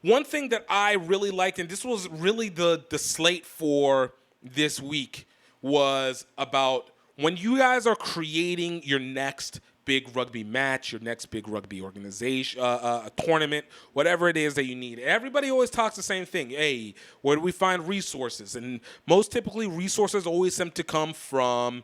one thing that I really liked, and this was really the slate for this week, was about when you guys are creating your next big rugby match, your next big rugby organization, a tournament, whatever it is that you need. Everybody always talks the same thing. Hey, where do we find resources? And most typically, resources always seem to come from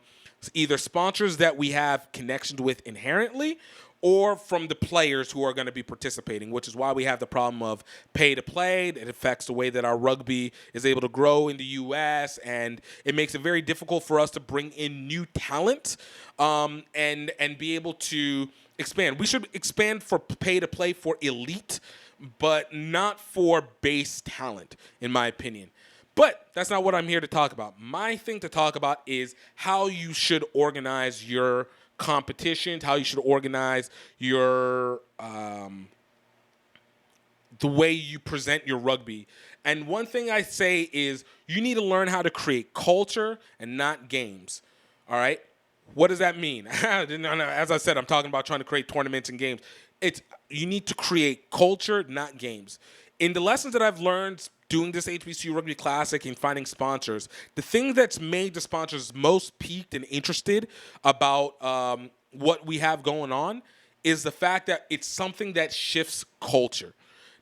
either sponsors that we have connections with inherently or from the players who are going to be participating, which is why we have the problem of pay to play. It affects the way that our rugby is able to grow in the U.S., and it makes it very difficult for us to bring in new talent and be able to expand. We should expand for pay to play for elite, but not for base talent, in my opinion. But that's not what I'm here to talk about. My thing to talk about is how you should organize your competitions, how you should organize your the way you present your rugby. And one thing I say is you need to learn how to create culture and not games. All right? What does that mean? As I said, I'm talking about trying to create tournaments and games. You need to create culture, not games. In the lessons that I've learned doing this HBCU Rugby Classic and finding sponsors, the thing that's made the sponsors most piqued and interested about what we have going on is the fact that it's something that shifts culture.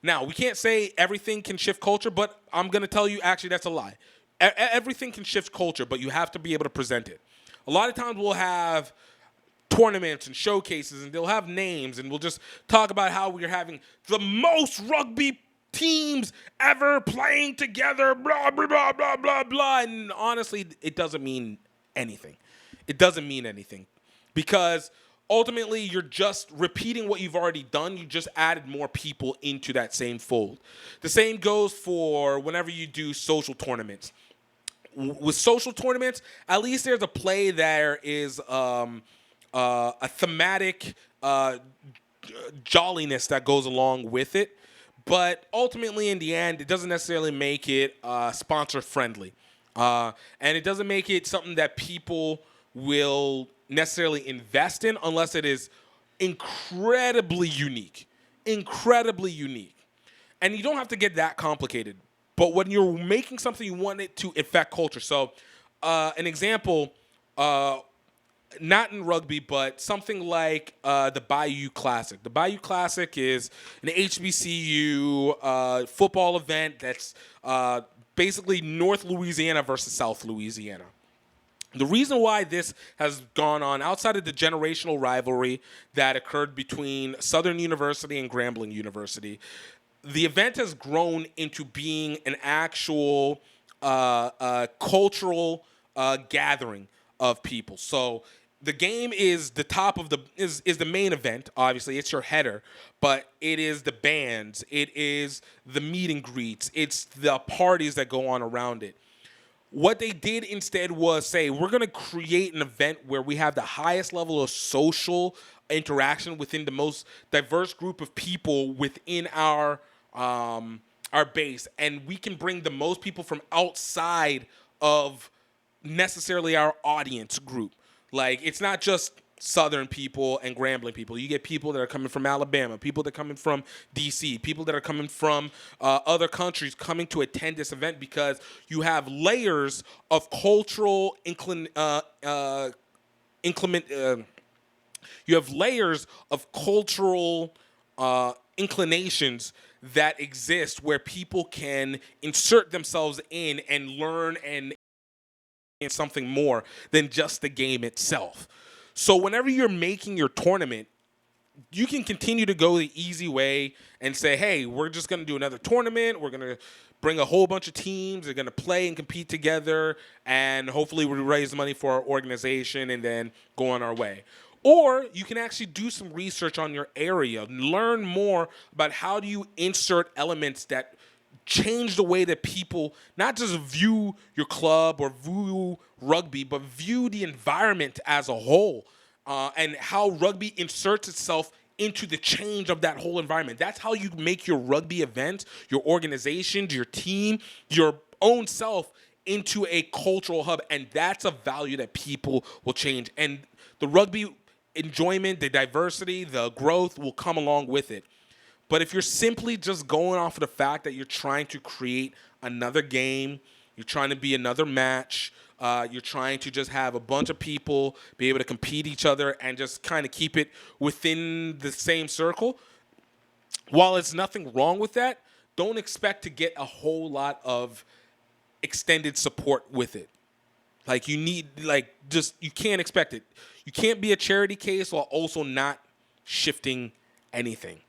Now, we can't say everything can shift culture, but I'm going to tell you, actually, that's a lie. Everything can shift culture, but you have to be able to present it. A lot of times we'll have tournaments and showcases, and they'll have names, and we'll just talk about how we're having the most rugby teams ever playing together, blah, blah, blah, blah, blah, blah. And honestly, it doesn't mean anything. It doesn't mean anything because ultimately you're just repeating what you've already done. You just added more people into that same fold. The same goes for whenever you do social tournaments. With social tournaments, at least there's a play there is a thematic jolliness that goes along with it. But ultimately, in the end, it doesn't necessarily make it sponsor-friendly. And it doesn't make it something that people will necessarily invest in unless it is incredibly unique. Incredibly unique. And you don't have to get that complicated. But when you're making something, you want it to affect culture. So an example, not in rugby, but something like the Bayou Classic. The Bayou Classic is an HBCU football event that's basically North Louisiana versus South Louisiana. The reason why this has gone on outside of the generational rivalry that occurred between Southern University and Grambling University, the event has grown into being an actual cultural gathering of people. So the game is the top of is the main event. Obviously, it's your header, but it is the bands, it is the meet and greets, it's the parties that go on around it. What they did instead was say, we're going to create an event where we have the highest level of social interaction within the most diverse group of people within our base, and we can bring the most people from outside of necessarily our audience group. Like, it's not just Southern people and Grambling people. You get people that are coming from Alabama, people that are coming from DC, people that are coming from other countries coming to attend this event because you have layers of cultural you have layers of cultural inclinations that exist where people can insert themselves in and learn and something more than just the game itself. So whenever you're making your tournament, you can continue to go the easy way and say, hey, we're just going to do another tournament. We're going to bring a whole bunch of teams. They're going to play and compete together, and hopefully we raise money for our organization and then go on our way. Or you can actually do some research on your area, learn more about how do you insert elements that change the way that people not just view your club or view rugby, but view the environment as a whole, and how rugby inserts itself into the change of that whole environment. That's how you make your rugby event, your organization, your team, your own self into a cultural hub, and that's a value that people will change. And the rugby enjoyment, the diversity, the growth will come along with it. But if you're simply just going off of the fact that you're trying to create another game, you're trying to be another match, you're trying to just have a bunch of people be able to compete each other and just kind of keep it within the same circle, while there's nothing wrong with that, don't expect to get a whole lot of extended support with it. Like you can't expect it. You can't be a charity case while also not shifting anything.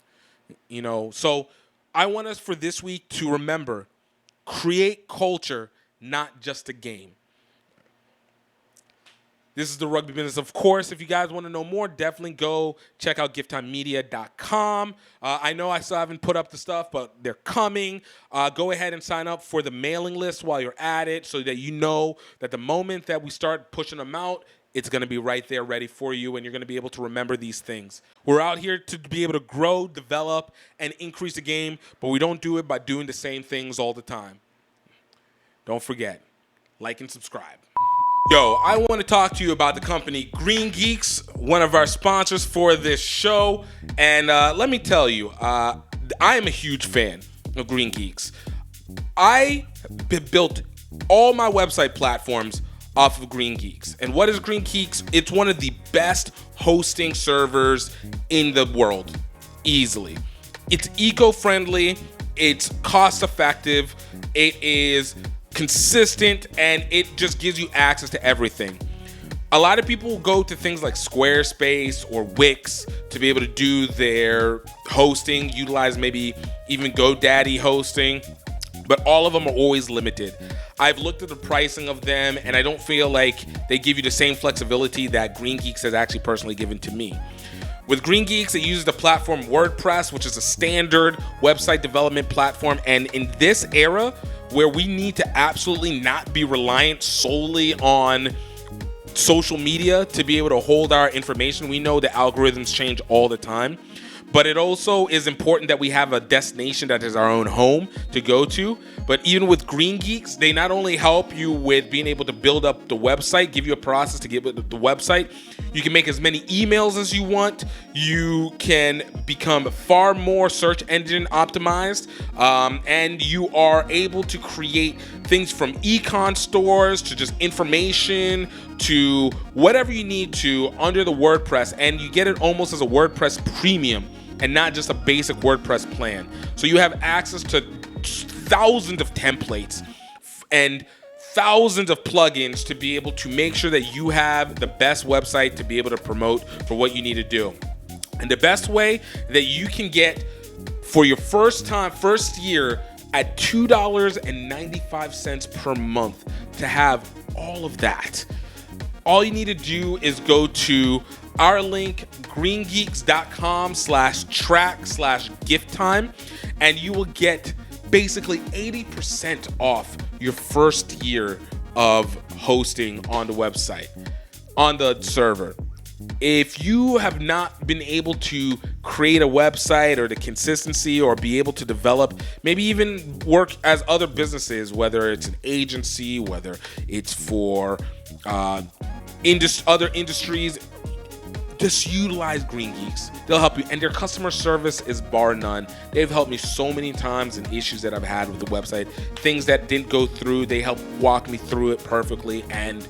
So I want us for this week to remember, create culture, not just a game. This is the Rugby Business. Of course, if you guys want to know more, definitely go check out gifttimemedia.com. I know I still haven't put up the stuff, but they're coming. Go ahead and sign up for the mailing list while you're at it so that you know that the moment that we start pushing them out, it's going to be right there ready for you, and you're going to be able to remember these things. We're out here to be able to grow, develop, and increase the game, but we don't do it by doing the same things all the time. Don't forget, like and subscribe. Yo, I want to talk to you about the company Green Geeks, one of our sponsors for this show. And let me tell you, I am a huge fan of Green Geeks. I built all my website platforms off of Green Geeks. And what is Green Geeks? It's one of the best hosting servers in the world, easily. It's eco-friendly, it's cost-effective, it is consistent, and it just gives you access to everything. A lot of people go to things like Squarespace or Wix to be able to do their hosting, utilize maybe even GoDaddy hosting, but all of them are always limited. I've looked at the pricing of them, and I don't feel like they give you the same flexibility that Green Geeks has actually personally given to me. With Green Geeks, it uses the platform WordPress, which is a standard website development platform. And in this era where we need to absolutely not be reliant solely on social media to be able to hold our information, we know the algorithms change all the time. But it also is important that we have a destination that is our own home to go to. But even with Green Geeks, they not only help you with being able to build up the website, give you a process to get the website. You can make as many emails as you want. You can become far more search engine optimized. And you are able to create things from econ stores to just information to whatever you need to under the WordPress. And you get it almost as a WordPress premium and not just a basic WordPress plan. So you have access to thousands of templates and thousands of plugins to be able to make sure that you have the best website to be able to promote for what you need to do. And the best way that you can get for your first year at $2.95 per month to have all of that. All you need to do is go to our link, greengeeks.com/track/GiftTime, and you will get basically 80% off your first year of hosting on the website, on the server. If you have not been able to create a website or the consistency or be able to develop, maybe even work as other businesses, whether it's an agency, whether it's for other industries, just utilize Green Geeks. They'll help you, and their customer service is bar none. They've helped me so many times in issues that I've had with the website, things that didn't go through. They helped walk me through it perfectly, and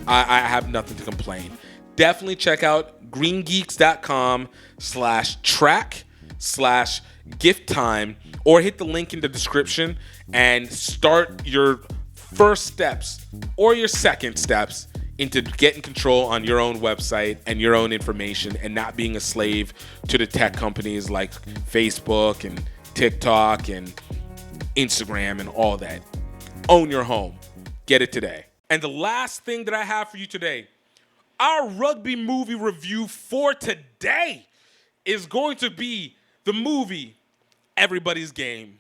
I have nothing to complain. Definitely check out greengeeks.com/track/GiftTime or hit the link in the description and start your first steps or your second steps into getting control on your own website and your own information and not being a slave to the tech companies like Facebook and TikTok and Instagram and all that. Own your home. Get it today. And the last thing that I have for you today, Our rugby movie review for today is going to be the movie Everybody's Game.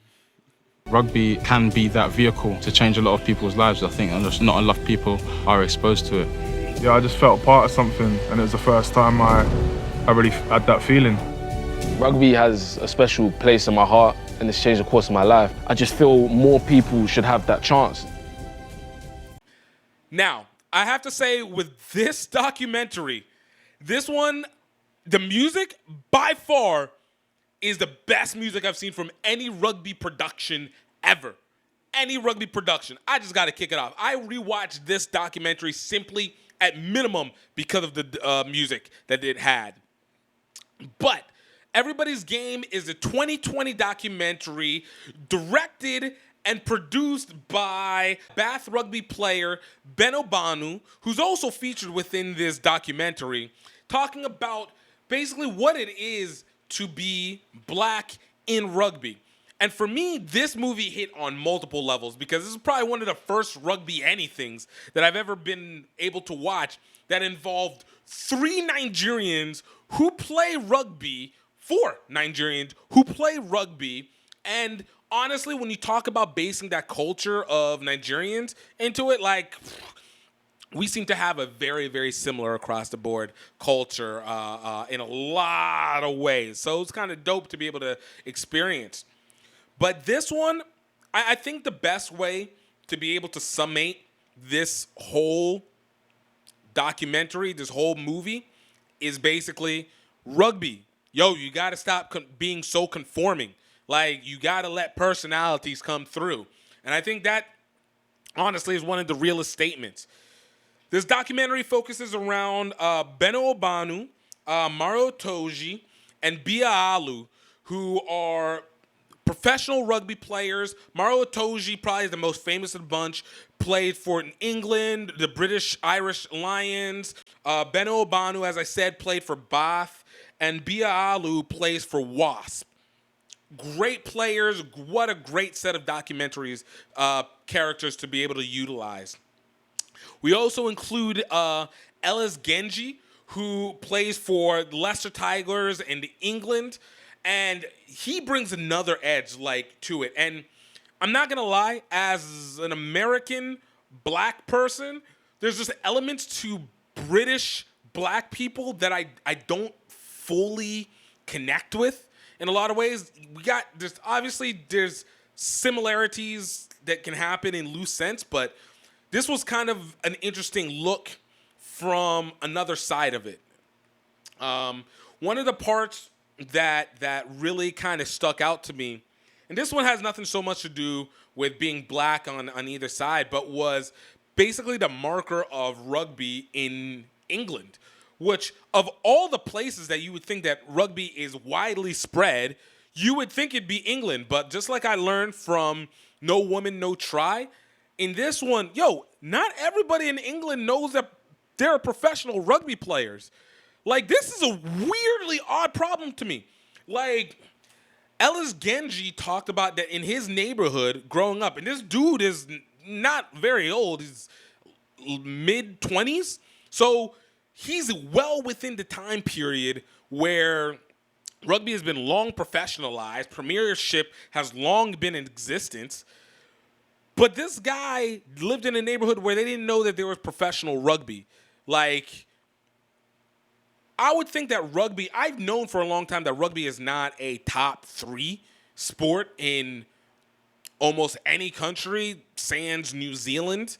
Rugby can be that vehicle to change a lot of people's lives, I think, and just not enough people are exposed to it. Yeah, I just felt part of something, and it was the first time I really had that feeling. Rugby has a special place in my heart, and it's changed the course of my life. I just feel more people should have that chance. Now, I have to say, with this documentary, this one, the music, by far, is the best music I've seen from any rugby production ever. Any rugby production. I just got to kick it off. I rewatched this documentary simply, at minimum, because of the music that it had. But Everybody's Game is a 2020 documentary directed and produced by Bath rugby player Ben Obanu, who's also featured within this documentary, talking about basically what it is to be black in rugby. And for me, this movie hit on multiple levels because this is probably one of the first rugby anythings that I've ever been able to watch that involved 3 Nigerians who play rugby, 4 Nigerians who play rugby. And honestly, when you talk about basing that culture of Nigerians into it, like, we seem to have a very, very similar across the board culture in a lot of ways. So it's kind of dope to be able to experience. But this one, I think the best way to be able to summate this whole documentary, this whole movie, is basically rugby. Yo, you got to stop being so conforming. Like, you got to let personalities come through. And I think that, honestly, is one of the realest statements. This documentary focuses around Beno Obanu, Maro Toji, and Bia Alu, who are professional rugby players. Maro Toji, probably the most famous of the bunch, played for England, the British Irish Lions. Beno Obanu, as I said, played for Bath. And Bia Alu plays for Wasp. Great players. What a great set of documentaries, characters to be able to utilize. We also include Ellis Genji, who plays for Leicester Tigers in England, and he brings another edge to it. And I'm not gonna lie, as an American black person, there's just elements to British black people that I don't fully connect with in a lot of ways. There's similarities that can happen in loose sense, but this was kind of an interesting look from another side of it. One of the parts that really kind of stuck out to me, and this one has nothing so much to do with being black on either side, but was basically the marker of rugby in England, which of all the places that you would think that rugby is widely spread, you would think it'd be England. But just like I learned from No Woman, No Try, in this one, not everybody in England knows that there are professional rugby players. Like, this is a weirdly odd problem to me. Like, Ellis Genji talked about that in his neighborhood growing up, and this dude is not very old. He's mid-20s. So he's well within the time period where rugby has been long professionalized. Premiership has long been in existence. But this guy lived in a neighborhood where they didn't know that there was professional rugby. Like, I would think that rugby, I've known for a long time that rugby is not a top 3 sport in almost any country, sans New Zealand.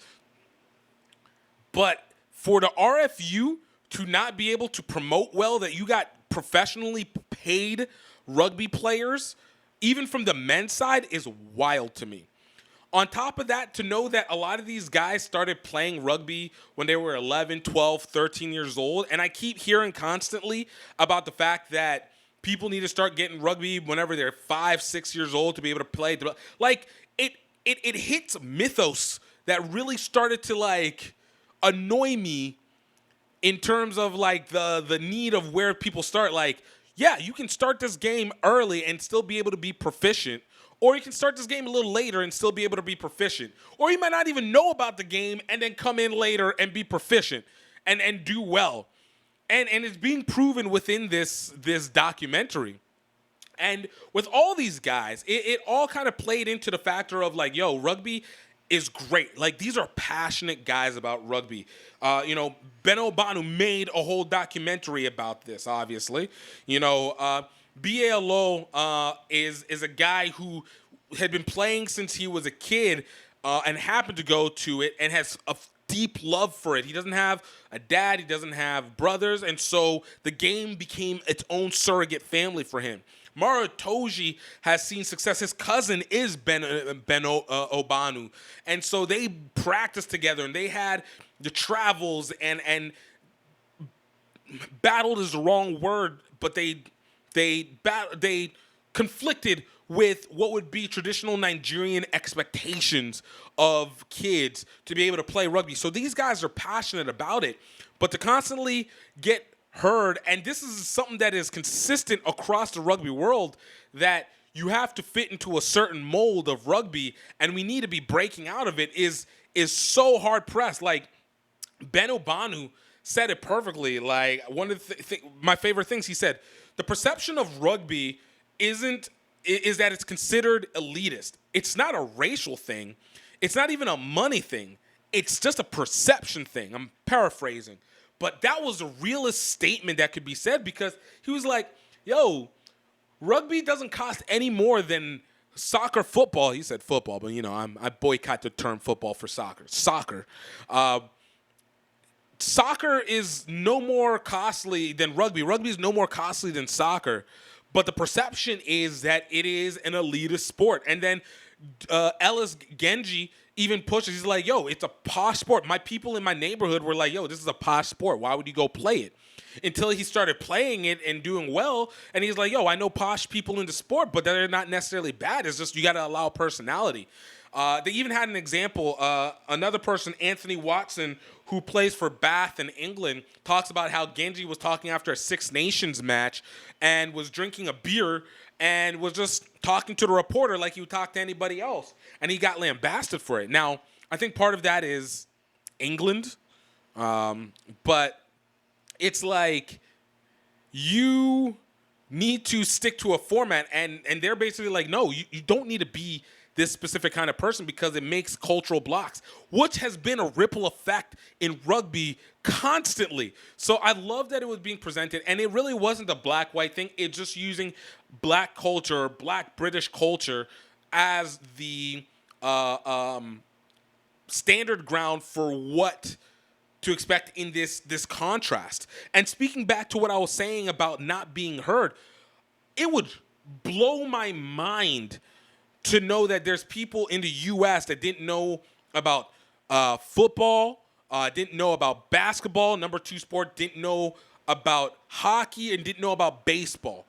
But for the RFU to not be able to promote well that you got professionally paid rugby players, even from the men's side, is wild to me. On top of that, to know that a lot of these guys started playing rugby when they were 11, 12, 13 years old. And I keep hearing constantly about the fact that people need to start getting rugby whenever they're 5, 6 years old to be able to play. Like, it hits mythos that really started to, annoy me in terms of, the need of where people start. Like, yeah, you can start this game early and still be able to be proficient. Or you can start this game a little later and still be able to be proficient. Or you might not even know about the game and then come in later and be proficient. and do well. And it's being proven within this documentary. And with all these guys, it all kind of played into the factor of like, yo, rugby is great. Like, these are passionate guys about rugby. Ben Obanu made a whole documentary about this, obviously. BALO is a guy who had been playing since he was a kid and happened to go to it and has a deep love for it. He doesn't have a dad. He doesn't have brothers. And so the game became its own surrogate family for him. Mara Toji has seen success. His cousin is Ben Obanu. And so they practiced together, and they had the travels and battled is the wrong word, but they conflicted with what would be traditional Nigerian expectations of kids to be able to play rugby. So these guys are passionate about it, but to constantly get heard, and this is something that is consistent across the rugby world, that you have to fit into a certain mold of rugby, and we need to be breaking out of it, is so hard pressed. Like, Ben Obanu said it perfectly. Like, one of my favorite things he said, the perception of rugby is that it's considered elitist. It's not a racial thing. It's not even a money thing. It's just a perception thing. I'm paraphrasing. But that was the realest statement that could be said, because he was like, yo, rugby doesn't cost any more than soccer, football. He said football, but, I boycott the term football for soccer. Soccer is no more costly than rugby. Rugby is no more costly than soccer. But the perception is that it is an elitist sport. And then Ellis Genji even pushes. He's like, yo, it's a posh sport. My people in my neighborhood were like, yo, this is a posh sport. Why would you go play it? Until he started playing it and doing well. And he's like, yo, I know posh people in the sport, but they're not necessarily bad. It's just you got to allow personality. They even had an example. Another person, Anthony Watson, who plays for Bath in England, talks about how Genji was talking after a Six Nations match and was drinking a beer and was just talking to the reporter like he would talk to anybody else. And he got lambasted for it. Now, I think part of that is England. But it's like you need to stick to a format. And they're basically like, no, you don't need to be this specific kind of person because it makes cultural blocks, which has been a ripple effect in rugby constantly. So I love that it was being presented, and it really wasn't a black-white thing. It's just using black culture, black British culture as the standard ground for what to expect in this contrast. And speaking back to what I was saying about not being heard, it would blow my mind to know that there's people in the U.S. that didn't know about football, didn't know about basketball, number 2 sport, didn't know about hockey, and didn't know about baseball.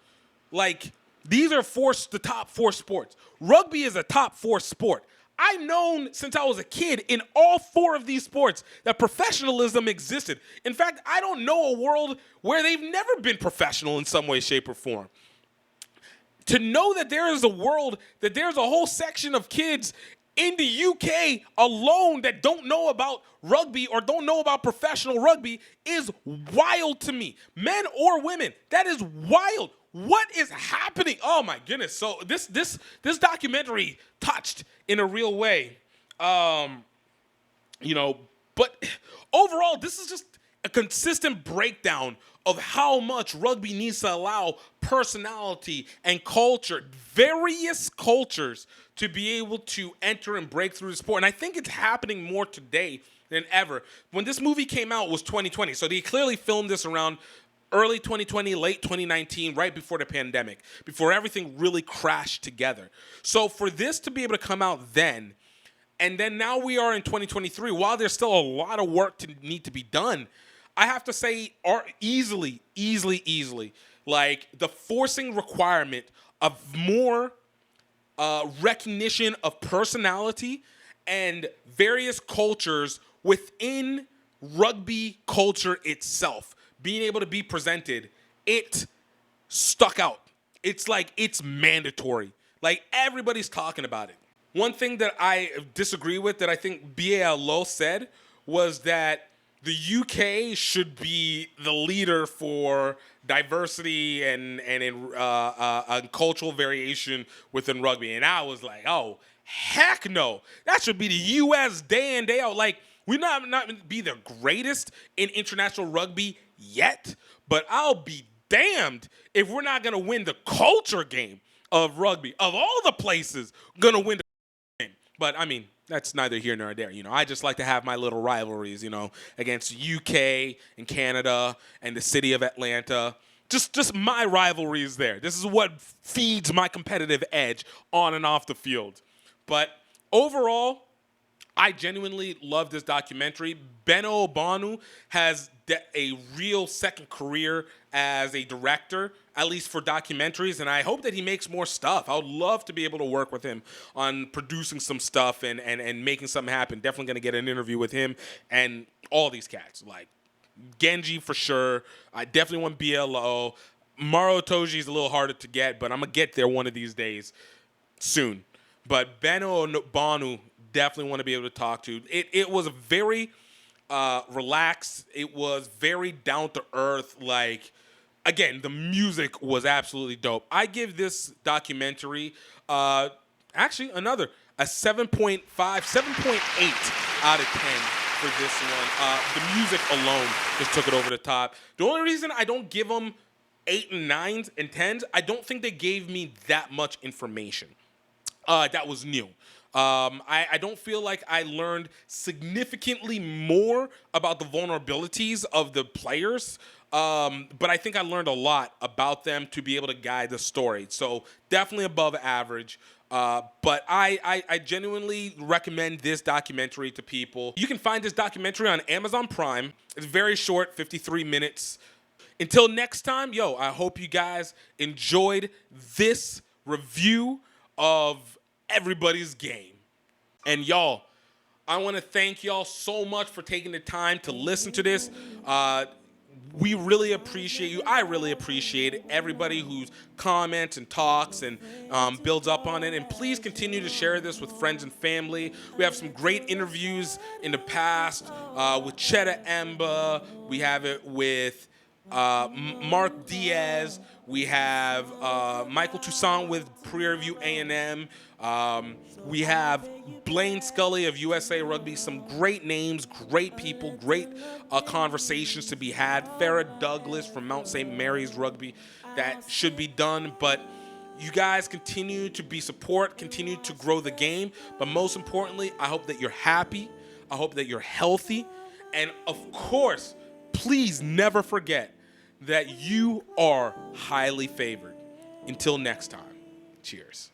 Like, these are the top 4 sports. Rugby is a top 4 sport. I've known since I was a kid in all 4 of these sports that professionalism existed. In fact, I don't know a world where they've never been professional in some way, shape, or form. To know that there is a world, that there's a whole section of kids in the UK alone that don't know about rugby or don't know about professional rugby is wild to me. Men or women, that is wild. What is happening? Oh my goodness. So this documentary touched in a real way. But overall, this is just a consistent breakdown of how much rugby needs to allow personality and culture, various cultures, to be able to enter and break through the sport. And I think it's happening more today than ever. When this movie came out, it was 2020. So they clearly filmed this around early 2020, late 2019, right before the pandemic, before everything really crashed together. So for this to be able to come out then, and then now we are in 2023, while there's still a lot of work to need to be done, I have to say easily, like the forcing requirement of more recognition of personality and various cultures within rugby culture itself, being able to be presented, it stuck out. It's like it's mandatory. Like everybody's talking about it. One thing that I disagree with that I think BALO said was that the UK should be the leader for diversity and cultural variation within rugby. And I was like, oh, heck no. That should be the US day in, day out. Like, we not be the greatest in international rugby yet, but I'll be damned if we're not going to win the culture game of rugby. Of all the places, going to win the game. But, I mean, that's neither here nor there. You know, I just like to have my little rivalries, you know, against UK and Canada and the city of Atlanta. Just my rivalries there. This is what feeds my competitive edge on and off the field. But overall, I genuinely love this documentary. Benno Obanu has a real second career as a director, at least for documentaries, and I hope that he makes more stuff. I would love to be able to work with him on producing some stuff and making something happen. Definitely going to get an interview with him and all these cats, like Genji for sure. I definitely want BLO. Maro Toji is a little harder to get, but I'm going to get there one of these days soon. But Benno Obanu, definitely want to be able to talk to. It was very relaxed. It was very down to earth. Like, again, the music was absolutely dope. I give this documentary actually a 7.5, 7.8 out of 10 for this one. The music alone just took it over the top. The only reason I don't give them 8 and 9s and 10s, I don't think they gave me that much information that was new. I don't feel like I learned significantly more about the vulnerabilities of the players, but I think I learned a lot about them to be able to guide the story. So definitely above average. But I genuinely recommend this documentary to people. You can find this documentary on Amazon Prime. It's very short, 53 minutes. Until next time, I hope you guys enjoyed this review of Everybody's Game. And y'all, I want to thank y'all so much for taking the time to listen to this. We really appreciate you. I really appreciate it. Everybody who comments and talks and builds up on it. And please continue to share this with friends and family. We have some great interviews in the past with Cheta Emba. We have it with Mark Diaz. We have Michael Toussaint with Prairie View A&M. We have Blaine Scully of USA Rugby. Some great names, great people, great conversations to be had. Farrah Douglas from Mount St. Mary's Rugby. That should be done, but you guys continue to be support, continue to grow the game, but most importantly, I hope that you're happy. I hope that you're healthy. And of course, please never forget that you are highly favored. Until next time, cheers.